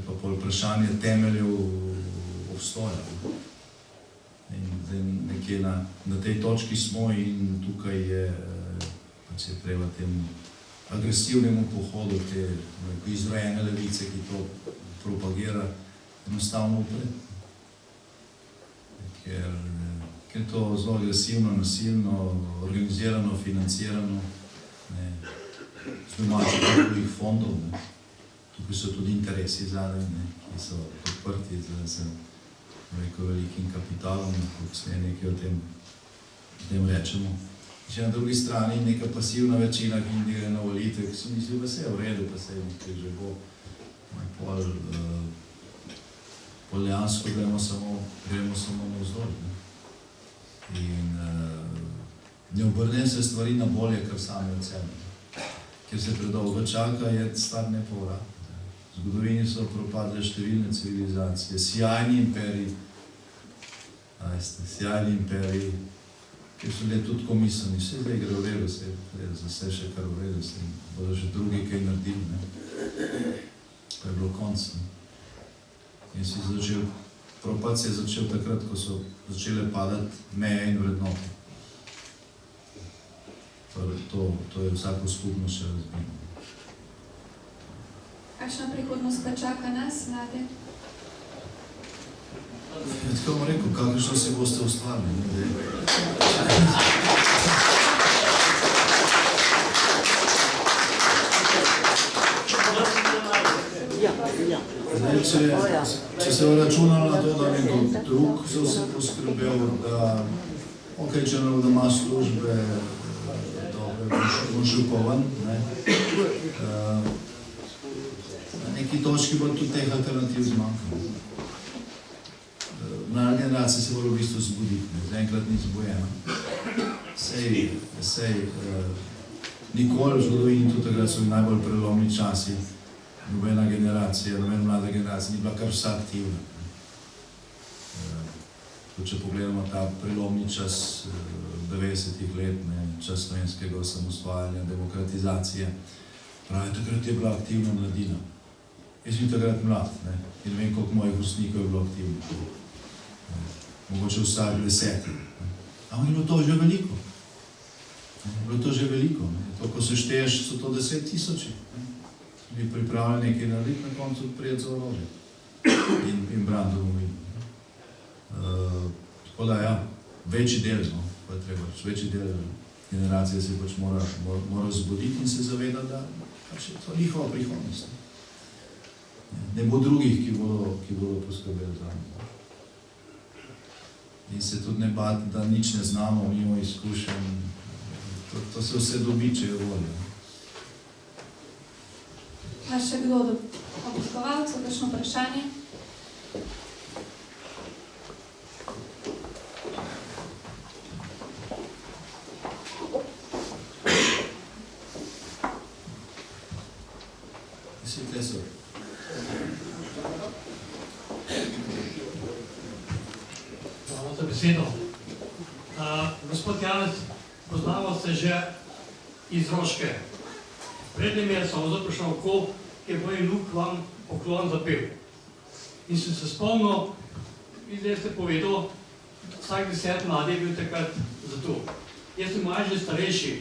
pa pol vprašanje temeljev obstoja. In nekje na tej točki smo in tukaj je treba temu agresivnemu pohodu te izrojene levice, ki to propagira, enostavno upred. Ker je to zelo agresivno, nasilno, organizirano, financirano, z domačih drugih fondov. Tukaj so tudi interesi zadaj, ki so podprti z velikim kapitalom, kako se nekaj o tem rečemo. Če na drugi strani neka pasivna večina, ki gre na volitve, ki so mislili, da se je v redu, pa se je nekaj že bo, pol dejansko gremo samo navzdol. In ne obrnejo se stvari na bolje, kar sami od sebe. Ker se predolgo čaka, je stvar nepovratna. V zgodovini so propadle številne civilizacije, sjajni imperiji, ki so bili tudi komisani, vse zdaj gre v redu, za vse še kar v redu, bodo že drugi kaj naredili, ne. Pa je bilo konc, ne. In si začel, propad se je začel takrat, ko so začele padati meje in vrednote. To je vsako skupnost še razbilo. Kakšna prihodnost pa čaka nas, mlade? Tako bom rekel, kakšno si boste ustvarili, ne. Zdaj, če se bo računalo na to, da nekdo drug za vse poskrbel, da če ne bodo ima službe, bom šel pa ven, ne. Na neki točki bo tudi teh alternativ zmanjkalo. Mlada generacija se mora v bistvu zbuditi, zaenkrat ni zbujena. Sej, nikoli v zgodovini, tudi takrat so najbolj prelomni časi, nobena generacija, nobena mlada generacija ni bila kar vsa aktivna. Če pogledamo ta prelomni čas 90-ih let, čas slovenskega osamosvajanja, demokratizacije, pravi, takrat je bila aktivna mladina. Jaz sem takrat mlad, in vem, koliko mojih vrstnikov je bilo aktivno. Mogoče vsak 10. Ampak je bilo to že veliko. To, ko se šteješ, so to 10 000. Bi pripravljali nekaj narediti, na koncu prijeti za orožje in braniti domovino. Tako da, ja, večji del, pa je treba, večji del generacije se pač mora zbuditi in se zavedati, da pač je to njihova prihodnost. Ne bo drugih, ki bodo poskrbeli za njih. In se tudi ne bati, da nič ne znamo, mimo izkušenj. To se vse dobi, če je volja. A še kdo od obiskovalcev, kakšno vprašanje? Hvala za besedo. Gospod Janez, poznamo se že iz Roške. Prednjem je Solzo prišel okol, ki je moj vnuk vam poklon zapel. In sem se spomnil, vi zdaj ste povedal, vsak 10 mladi je bil takrat za to. Jaz sem že starejši,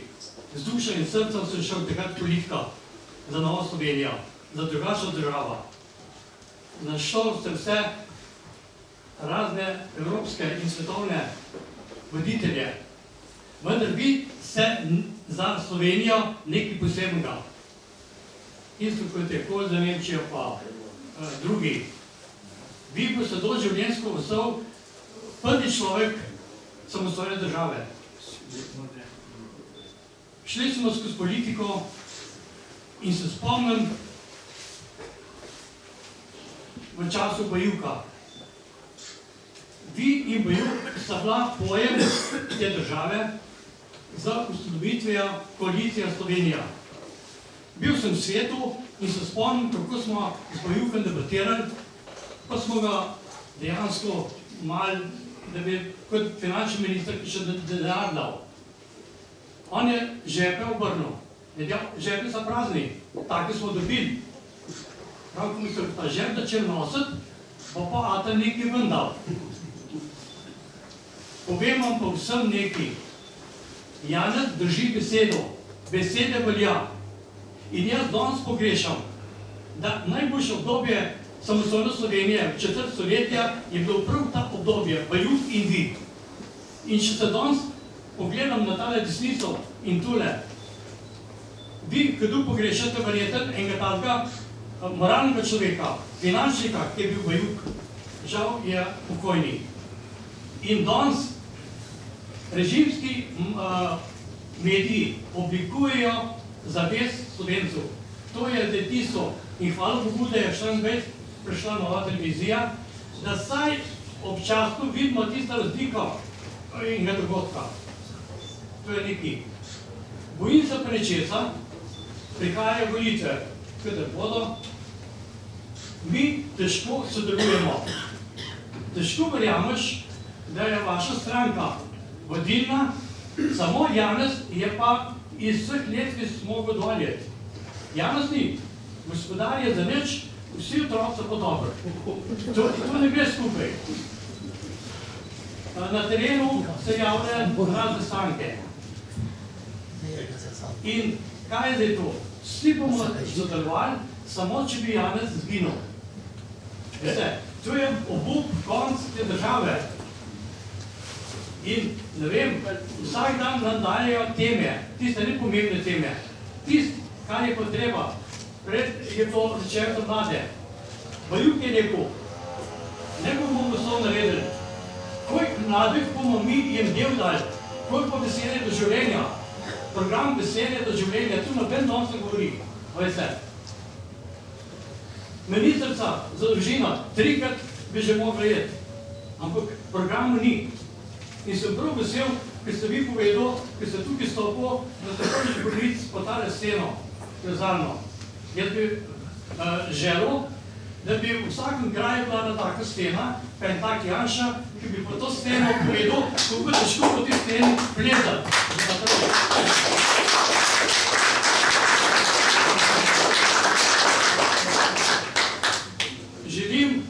z dušo in srcem sem šel takrat politika za Novo Slovenijo, za drugačno državo. Našel ste vse razne evropske in svetovne voditelje, vendar vi ste za Slovenijo nekaj posebnega. Isto kot je Kohl za Nemčijo pa drugi. Vi boste doživljenjsko ostal prvi človek samostojne države. Šli smo skozi politiko in se spomnim v času Bajuka. Vi in Bajuk sta bila pojem te države za ustanovitvijo koalicija Slovenija. Bil sem v svetu in se spomnim, kako smo z Bajukom debatirali, pa smo ga dejansko malo, da bi kot finančni minister še denar dal. On je žepe obrnil. Žepe so prazni, take smo dobili. Prav, ko mislim, ta žep začel nositi, bo pa Ata nekaj ven dal. Povem vam pa vsem nekaj. Janez drži besedo, besede velja. In jaz danes pogrešam, da najboljše obdobje samostojne Slovenije v četrt stoletja je bilo prav ta obdobje, Bajuk in vi. In če se danes pogledam na tale desnico in tule, vi, ki tu pogrešate verjeten enega takega moralnega človeka, finančnika, ki je bil Bajuk, žal je pokojni. In danes režimski mediji oblikujejo zavest Slovencev. To je zdaj tisto. In hvala Bogu, da je 24 prišla nova televizija, da saj občasno vidimo tista razlika enega dogodka. To je nekaj. Bojim se pa nečesa, prihajajo volitve, kadar bodo, mi težko sodelujemo. Težko verjameš, da je vaša stranka vodilna Samo Janez je pa iz vseh let, ki smo mogli doljeti. Janez ni. Gospodar je za nič, vsi otroci so pa dobro. To ne gre skupaj. Na terenu se javljajo razne stranke. In kaj je zdaj to? Vsi bomo sodelovali, samo če bi Janez zginil. Veste, to je obup konc te države. In, ne vem, vsak dan nam dajejo teme, tiste nepomembne teme. Tist, kar je potreba. Pred je to rečeno za mlade. Bajuk je rekel, ne bomo vso naredili. Koliko mladih bomo mi jim del dali? Koliko besede do življenja? Program besede do življenja, tu noben danes ne govori. Veste. Ministrica za družino, 3krat bi že mogla jeti. Ampak programu ni. In sem prav vesel, ker ste vi povedal, ker ste tukaj stopil, da ste prvi polic po tale sceno, prezalno. Jaz bi želel, da bi v vsakem kraju bila na taka scena, pa en tak Janša, ki bi po to sceno povedal, kako je težko po tej sceni plezati. Želim,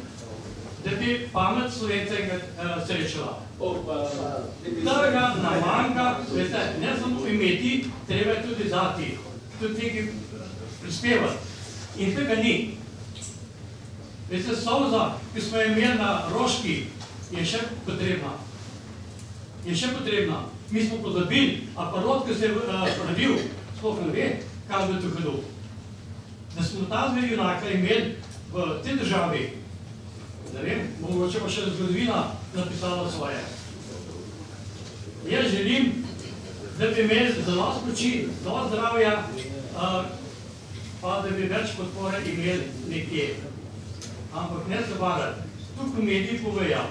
da bi pamet Slovenca srečala. Tega nam manjka, ne samo imeti, treba tudi dati, tudi nekaj prispevati. In tega ni. Veste, solza, ki smo jo imeli na Roški, je še potrebna. Je še potrebna. Mi smo pozabili, a parod, ki se je rodil, sploh ne ve, kaj bi to hodil. Da smo ta dve junaka imeli v tej državi, ne vem, mogoče pa še zgodovina napisala svoje. Jaz želim, da bi imeli za dosti moči, dosti zdravja, pa da bi več podpore imeli nekje. Ampak ne se varati, tukaj mediji povejo.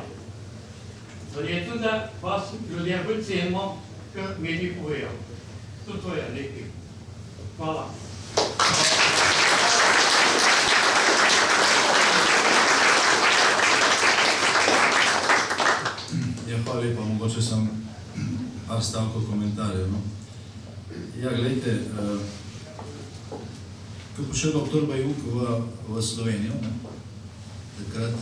Verjetno, da vas ljudje bolj cenimo, ker mediji povejo. Tudi to je nekaj. Hvala. Ja, hvala lepa, mogoče sem par stavkov komentarjev. Ja, gledajte, ko je prišel dr. Bajuk v Slovenijo, takrat,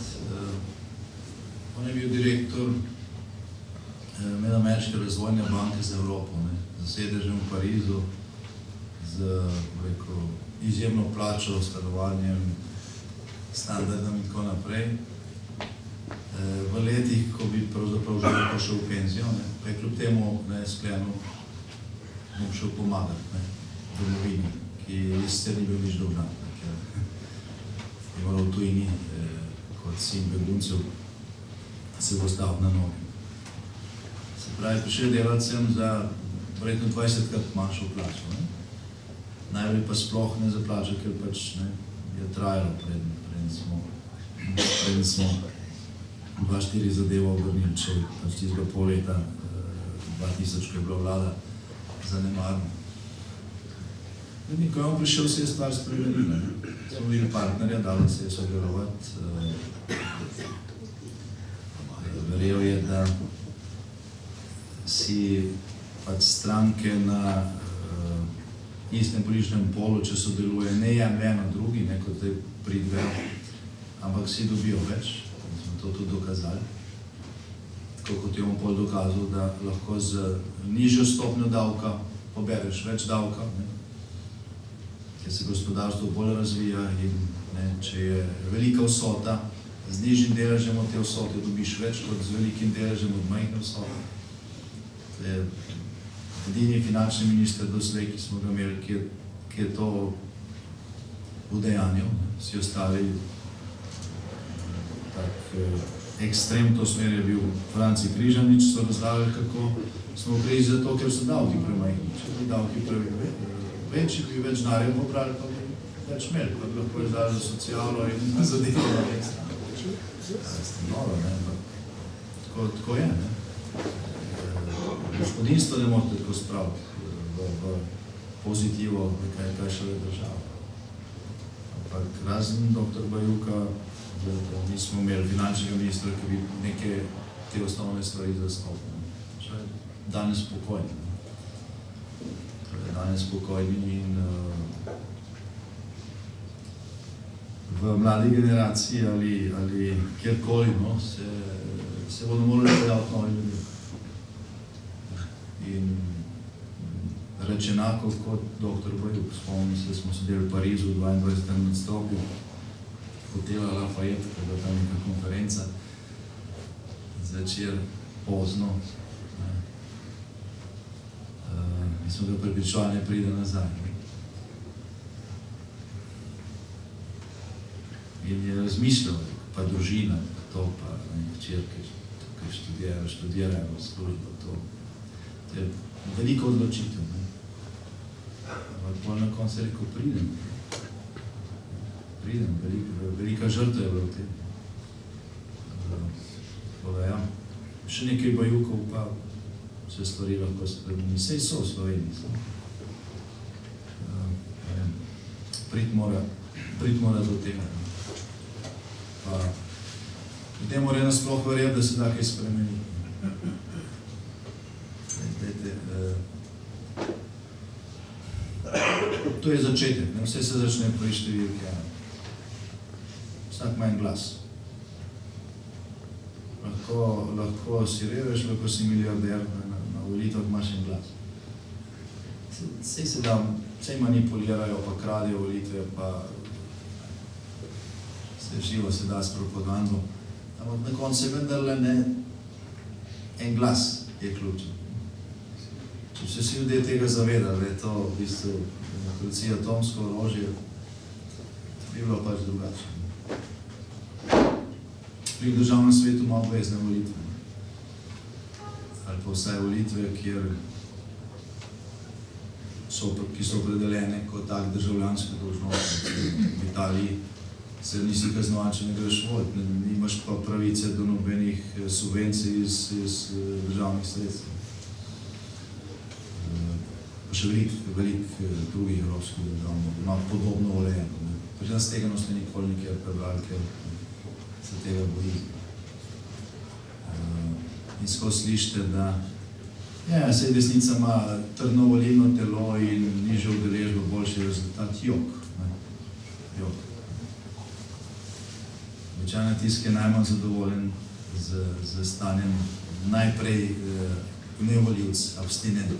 on je bil direktor Medameriške razvojne banke za Evropo, z sedežem v Parizu, z izjemno plačo, stanovanjem, standardom in tako naprej. V letih, ko bi pravzaprav že pošel v penzijo, pa je kljub temu sklenil, da bom šel pomagati domovini, ki sicer ni bil nič dolžan, ker je moral v tujini kot sin beguncev se bo stavil na nogi. Se pravi, prišel delati sem za verjetno 20krat manjšo plačo. Najbolj pa sploh ne za plačo, ker pač je trajalo, preden smo 2-4 zadevo obrnili, če pač tistega pol leta 2000, ko je bila vlada zanemarna. Ko je on prišel, se je stvar spremenila. Smo bili partnerja, dalo se je sodelovati. Verjel je, da si pač stranke na istem političnem polu, če sodeluje, ne jemljeno drugi, kot zdaj pridvejo, ampak si dobijo več. Smo to tudi dokazali. Tako kot je on pol dokazal, da lahko z nižjo stopnjo davka pobereš več davka, ker se gospodarstvo bolj razvija in če je velika vsota, z nižjim deležem od te vsote dobiš več kot z velikim deležem od majhne vsote. To je edini finančni minister doslej, ki smo ga imeli, ki je to udejanjal. Vsi ostali tak ekstrem to smer je bil Franci Križanič, so razlagali, kako smo v krizi zato, ker so davki premajhni. Če bi davki večji, bi več denarja pobrali, pa bi več imeli, pa bi lahko izdali za socialo in zadevo na ekstra. Noro, tako je, Gospodinstvo ne morate tako spraviti v pozitivo, kaj šele država. Ampak razen dr. Bajuka, nismo imeli finančnega ministra, ki bi neke te osnovne stvari zastopili. danes spokojni. Danes spokojni in v mladi generaciji ali kjerkoli, no, se bodo morali pojaviti novi ljudje. In reče enako kot dr. Bajuk. Spomnim se, smo sedeli v Parizu v 22. nadstropju hotela Lafayette, ko je bila tam neka konferenca, zvečer pozno. In smo ga prepričovali, ne pride nazaj. In je razmišljal, pa družina, to pa hčerke, tukaj študirajo v službo, to je veliko odločitev. Ampak pol na koncu je rekel, pridem, velika žrtva je bila v tem. Ja, še nekaj Bajukov pa se stvari lahko spremeni. Sej so v Sloveniji. Prid mora do tega. Pa ljudem mora nasploh verjeti, da se da kaj spremeni. To je začetek, ne? Vse se začne pri številki. Vsak ima en glas. Lahko si revež, lahko si milijarder, na volitvah imaš en glas. Sej manipulirajo, pa kradijo volitve, pa se živo se da s propagando. Ampak na koncu je vendarle ne, en glas je ključen. Če se vsi ljudje tega zavedali, da je to v bistvu demokracija atomsko orožje, bi bilo pač drugače. Pri državnem svetu ima obvezne volitve. Ali pa vsaj volitve, ki so opredeljene kot tak državljanske dolžnosti. V Italiji se nisi kaznovan, če ne greš voliti, nimaš pa pravice do nobenih subvencij iz državnih sredstev. Pa še veliko drugih evropskih držav ima podobno urejeno. Pri nas tega noste nikoli nikjer prebrali, ker se tega boji. In skozi slišite, da sej desnica ima trdno volilno telo in nižjo udeležbo, boljši rezultat. Jok. Običajno tisti, ki je najmanj zadovoljen z stanjem, najprej nevoljivc, abstinent.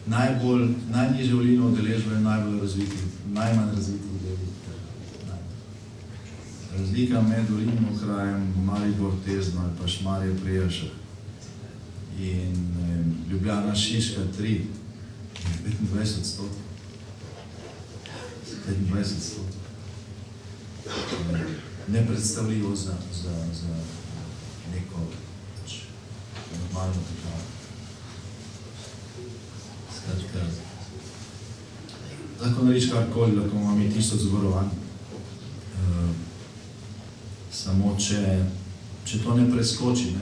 Najnižja volilna udeležba je najmanj razvitih delih. Razlika med volilnim okrajem Maribor Tezno ali pa Šmarje pri Jelšah in Ljubljana Šiška 3 je 25%. 25%. Nepredstavljivo za neko normalno državo. Skratka, lahko narediš karkoli, lahko imamo mi 1000 zborovanj. Samo če to ne preskoči,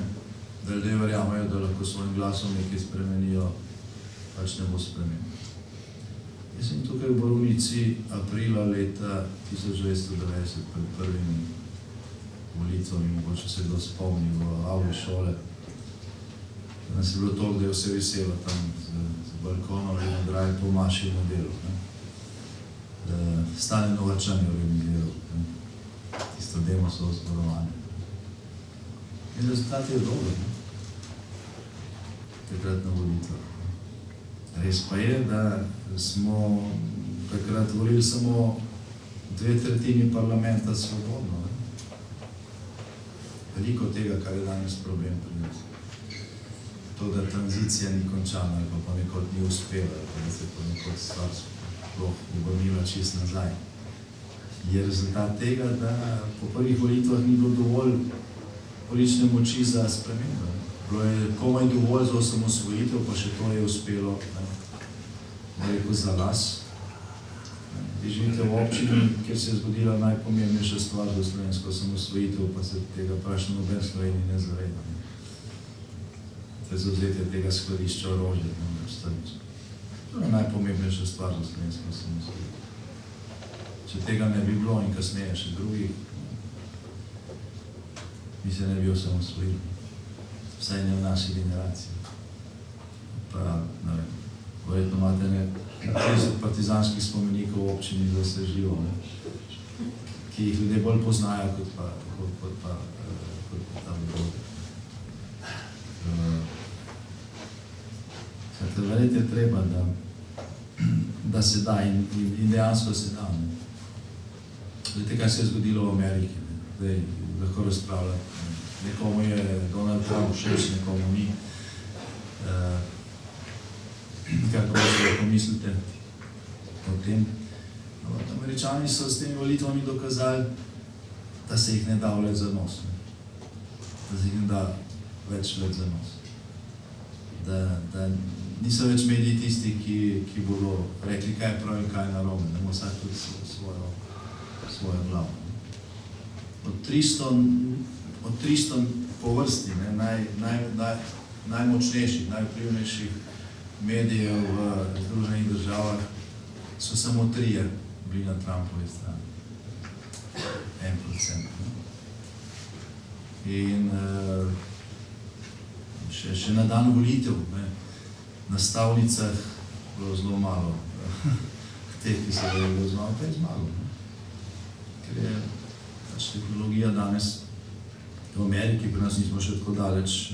da ljudje verjamejo, da lahko svojim glasom nekaj spremenijo, pač ne bo spremenil. Jaz sem tukaj v Borovnici aprila leta 1990 pred prvimi volitvami, mogoče se kdo spomni v avli šole. Nas je bilo toliko, da je vse veselo tam z balkonom in dragi po maši na delu. Stane Novačan je organiziral tisto demosovo zborovanje. In rezultat je dobro, takrat na volitvah. Res pa je, da smo takrat volili samo 2/3 parlamenta svobodno. Veliko tega, kar je danes problem pri nas. To, da tranzicija ni končana, ali pa ponekod ni uspela, ali pa da se ponekod stvar sploh obrnila čist nazaj, je rezultat tega, da po prvih volitvah ni bilo dovolj politične moči za spremembo. Bilo je komaj dovolj za osamosvojitev, pa še to je uspelo, za las. Vi živite v občini, kjer se je zgodila najpomembnejša stvar za slovensko osamosvojitev, pa se tega prašno noben Sloveniji ne zaveda. To je zavzetje tega skladišča orožja. To je najpomembnejša stvar za slovensko osamosvojitev. Če tega ne bi bilo in kasneje še drugih, mi se ne bi osamosvojili. Vsaj ne v naši generaciji. pa, ne vem, verjetno imate ne 30 partizanskih spomenikov v občini za vse živo, ne, ki jih ljudje bolj poznajo, kot pa tam dogodek. Verjeti je treba, da se da in dejansko se da. Zdaj, kaj se je zgodilo v Ameriki, zdaj lahko razpravljati. Nekomu je Donald Trump všeč, nekomu ni. Kako se pomislite o tem? Američani so s temi volitvami dokazali, da se jih ne da vleč za nos. Da se jih ne da več za nos. Da niso več mediji tisti, ki bodo rekli, kaj je prav in kaj je narobe. Da ima vsak tudi svojo glavo. Od 300 po vrsti, najmočnejših, najvplivnejših medijev v Združenih državah so samo 3 bili na Trumpovi strani. 1%. In še na dan volitev, na stavnicah bilo zelo malo teh, ki se je bilo zelo malo. Ker je tehnologija danes v Ameriki, pri nas nismo še tako daleč,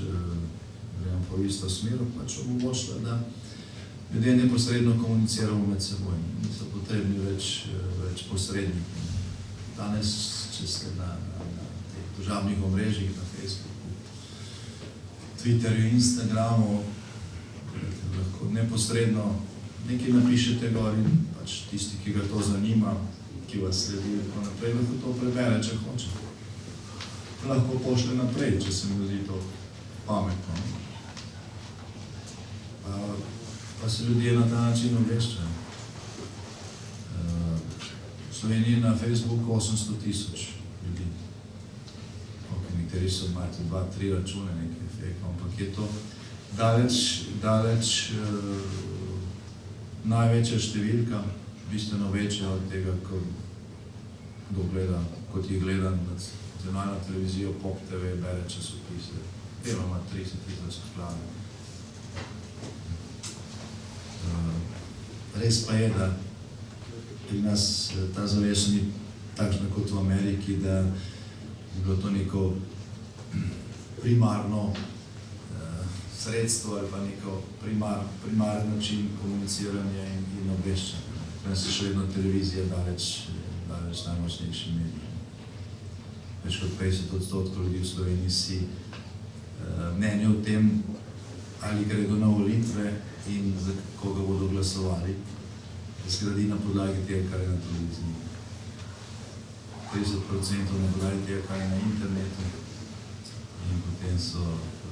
gremo po isto smeru, pač omogočila, da ljudje neposredno komuniciramo med seboj. Niso potrebni več posredniki. Danes, če ste na teh družabnih omrežjih, na Facebooku, Twitterju, Instagramu, lahko neposredno nekaj napišete gor in pač tisti, ki ga to zanima, ki vas sledi, tako naprej, lahko to prebere, če hoče. Lahko pošle naprej, če se mi zdi to pametno. Pa se ljudje na ta način obveščajo. V Sloveniji na Facebooku 800,000 ljudi. Nekateri so imate 2-3 račune, nekaj fake, ampak je to daleč največja številka, bistveno večja od tega, kot jih gleda nacionalna televizijo, Pop TV, bere časopise. Delo ima 30,000 članov. Res pa je, da pri nas ta zavest ni takšna kot v Ameriki, da je bilo to neko primarno sredstvo ali pa neko primaren način komuniciranja in obveščanja. Pri nas je še vedno televizija daleč najmočnejši medij. Več kot 50% ljudi v Sloveniji si mnenje o tem, ali gredo na volitve in za koga bodo glasovali, zgradi na podlagi tega, kar je na televiziji. 30% na podlagi tega, kar je na internetu, in potem so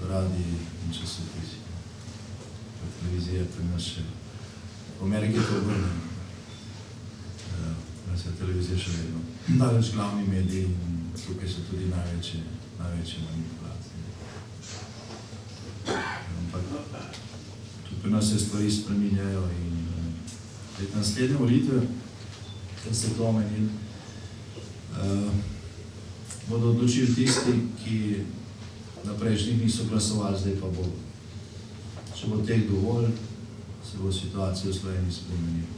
radiji in časopisi. Televizija je pri nas še. V Ameriki je to obrnjeno. Pri nas je televizija še vedno daleč glavni medij in tukaj so tudi največje manipulacije. Ampak tudi pri nas se stvari spreminjajo in naslednje volitve, kot ste to omenili, bodo odločili tisti, ki na prejšnjih niso glasovali, zdaj pa bodo. Če bo teh dovolj, se bo situacija v Sloveniji spremenila.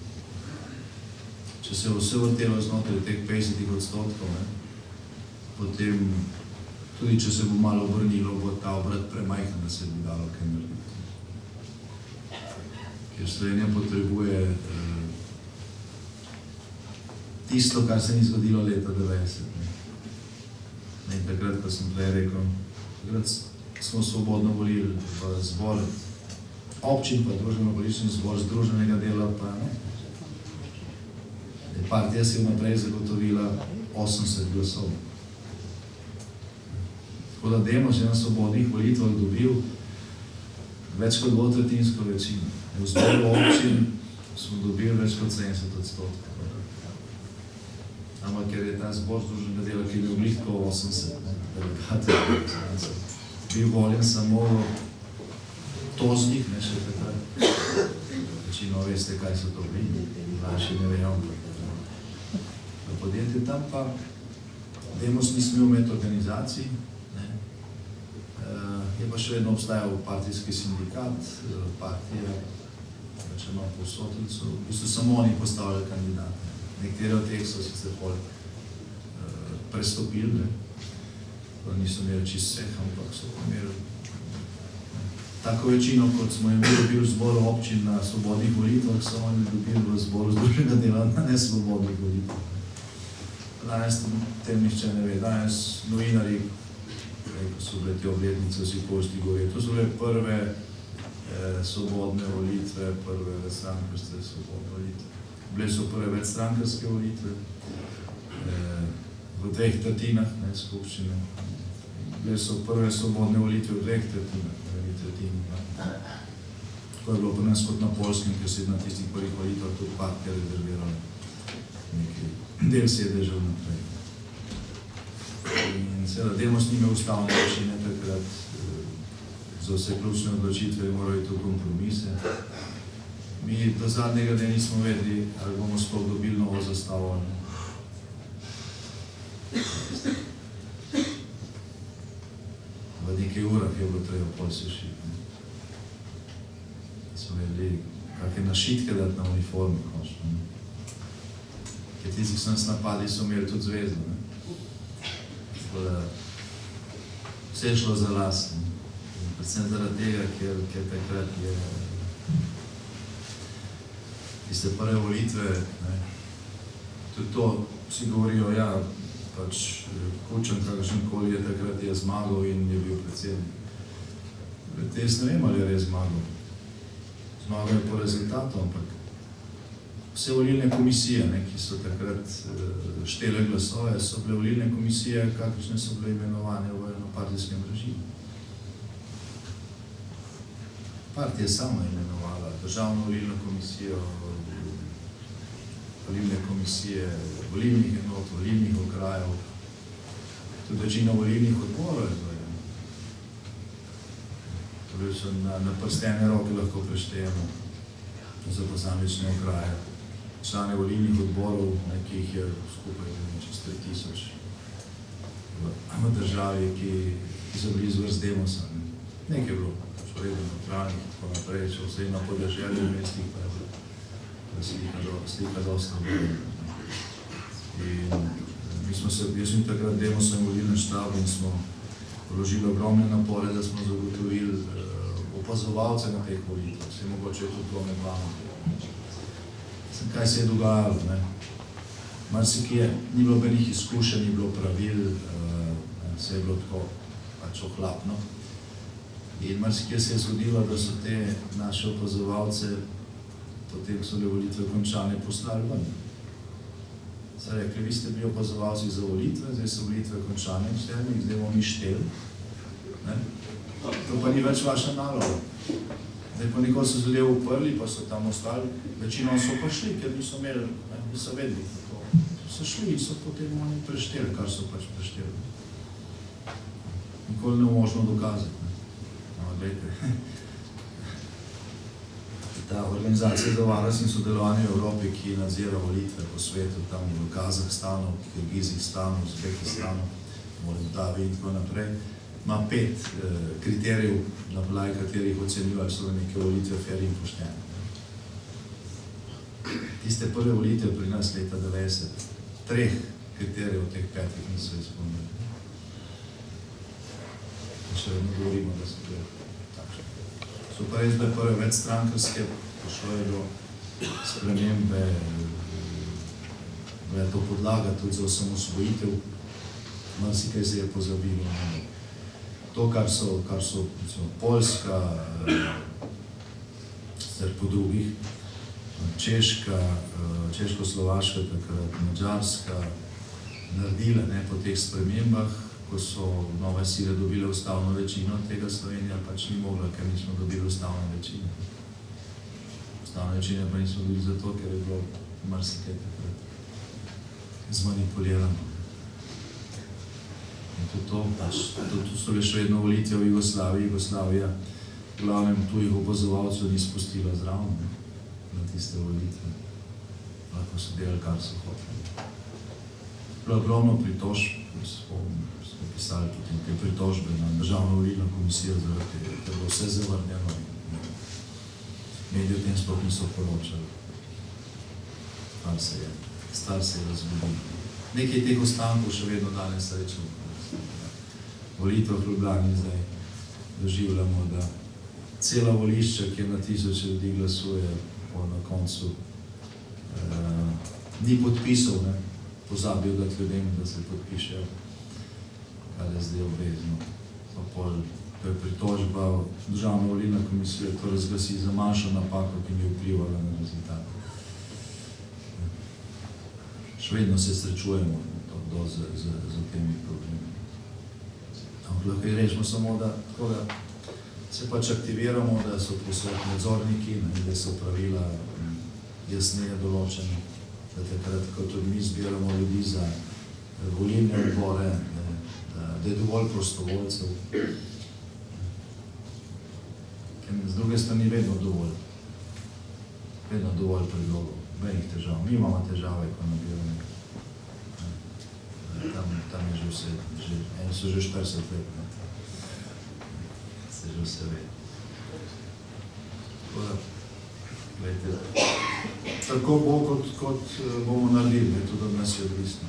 Če se bo vse vrtelo znotraj teh 50%, potem tudi če se bo malo obrnilo, bo ta obrat premajhen, da se bi dalo kaj narediti. Ker Slovenija potrebuje tisto, kar se ni zgodilo leta 90. In takrat, ko sem prej rekel, takrat smo svobodno volili v zbor občin, pa družbeno-politični zbor združenega dela, pa ne. Partija si vnaprej zagotovila 80 glasov. Tako da Demos je na svobodnih volitvah dobil več kot dvotretinsko večino. V zboru občin smo dobili več kot 70%. Ampak ker je ta zbor združenega dela, ki je bil glihko 80 delegatov, bil voljen samo toznih, ne še takrat. Večino veste, kaj so to bili, naši ne vejo. V podjetju tam pa Demos ni smel imeti organizacij Je pa še vedno obstajal partijski sindikat, partija, če imam posodnico, v bistvu samo oni postavljali kandidate. Nekateri od teh so sicer pol prestopili, niso imeli čist vseh, ampak so imeli tako večino, kot smo imeli dobili v zboru občin na svobodnih volitvah, so oni dobili v zboru Združenega dela na nesvobodnih volitvah. Danes tem nihče ne ve, danes novinari, ko so bile te obletnice, vsi pošti govori, to so bile prve svobodne volitve, prve večstrankarske svobodne volitve. Bile so prve večstrankarske volitve v 2/3 skupščine. Bile so prve svobodne volitve v 2/3. Tako je bilo pri nas kot na Poljskem, ker se je na tistih prvih volitvah tudi partija rezervirala nekaj del sedežev naprej. In seveda Demos ni imel ustavne večine takrat, za vse ključne odločitve morajo iti v kompromise. Mi do zadnjega dne nismo vedeli, ali bomo sploh dobili novo zastavo. V nekaj urah je bilo treba pol sešiti. Smo vedeli, kakšne našitke dati na uniformi končno. Ker tisti, ki so nas napadli, so imeli tudi zvezdo. Vse je šlo za las. Predvsem zaradi tega, ker takrat je tiste prve volitve, tudi to vsi govorijo, ja, pač Kučan, kakršenkoli je takrat je zmagal in je bil predsednik. Jaz ne vem, ali je res zmagal. Zmagal je po rezultatu, ampak vse volilne komisije, ki so takrat štele glasove, so bile volilne komisije, kakršne so bile imenovane v enopartijskem režimu. Partija sama imenovala državno volilno komisijo, volilne komisije, volilnih enot, volilnih okrajev, tudi večina volilnih odborov je zvoljena. Torej so na prstene roke lahko preštejemo za posamične okraje. Člane volilnih odborov, ki jih je skupaj čez 3000 v državi, ki so bili iz vrst Demosa. Nekaj je bilo, redno notranjih, tako naprej, če vse na podeželju v mestih, pa je slika dosta bolj. Jaz sem takrat Demosovem volilnem štabu in smo vložili ogromne napore, da smo zagotovili opazovalce na teh volitvah. Vse mogoče je tudi to med vami. Kaj se je dogajalo? Marsikje ni bilo benih izkušenj, ni bilo pravil, vse je bilo tako pač ohlapno. In marsikje se je zgodilo, da so te naše opazovalce, potem ko so bile volitve končane, poslali ven. So rekli, vi ste bili opazovalci za volitve, zdaj so volitve končane, zdaj bomo mi šteli. To pa ni več vaša naloga. Zdaj pa nikoli so zdaj uprli, pa so tam ostali, večino so pa šli, ker niso imeli, niso vedeli. So šli in so potem oni prešteli, kar so pač prešteli. Nikoli ne možno dokazati. Ta organizacija za varnost in sodelovanje v Evropi, ki nadzira volitve po svetu, tam v Kazahstanu, Kirgizistanu, Uzbekistanu, Moldaviji in tako naprej, ima 5 kriterijev, na podlagi katerih ocenjujejo, ali so neke volitve fer in poštene. Tiste prve volitve pri nas leta 90, 3 kriterijev od teh 5 niso izpolnili. Še vedno govorimo, da so bile takšne. So pa res bile prve večstrankarske, pošlo je do spremembe, bila je to podlaga tudi za osamosvojitev, marsikaj se je pozabilo. To, kar so Poljska, sicer po drugih, Češka, Češko-Slovaška, takrat Madžarska, naredila po teh spremembah, ko so nove sile dobile ustavno večino, tega Slovenija pač ni mogla, ker nismo dobili ustavne večine. Ustavne večine pa nismo dobili zato, ker je bilo marsikaj takrat zmanipulirano. In tudi to, tudi so bile še vedno volitve v Jugoslaviji. Jugoslavija v glavnem tujih opazovalcev ni spustila zraven na tiste volitve. Lahko so delali, kar so hoteli. Bilo ogromno pritožb, pisali tudi te pritožbe na Državno volilno komisijo, zaradi tega, ker je bilo vse zavrnjeno in mediji o tem sploh niso poročali. Stvar se je razgodil. Nekaj teh ostankov še vedno danes srečamo. Volitev v Ljubljani zdaj doživljamo, da cela volišča, kjer na tisoče ljudi glasuje, na koncu ni podpisov, pozabijo dati ljudem, da se podpišejo, kar je zdaj obvezno. To je pritožba Državna volilna komisija, to razglasi za manjšo napako, ki ni vplivala na rezultat. Še vedno se srečujemo z temi problemi. Lahko rečemo samo, da se pač aktiviramo, da so posod nadzorniki, da so pravila jasneje določene, da takrat, ko tudi mi zbiramo ljudi za volilne odbore, da je dovolj prostovoljcev. Z druge strani vedno dovolj predlogov, velikih težav. Mi imamo težave, ko nabiramo. Tam je že vse, eni so že 40 let, se že vse ve. Tako bo, kot bomo naredili, tudi od nas je odvisno.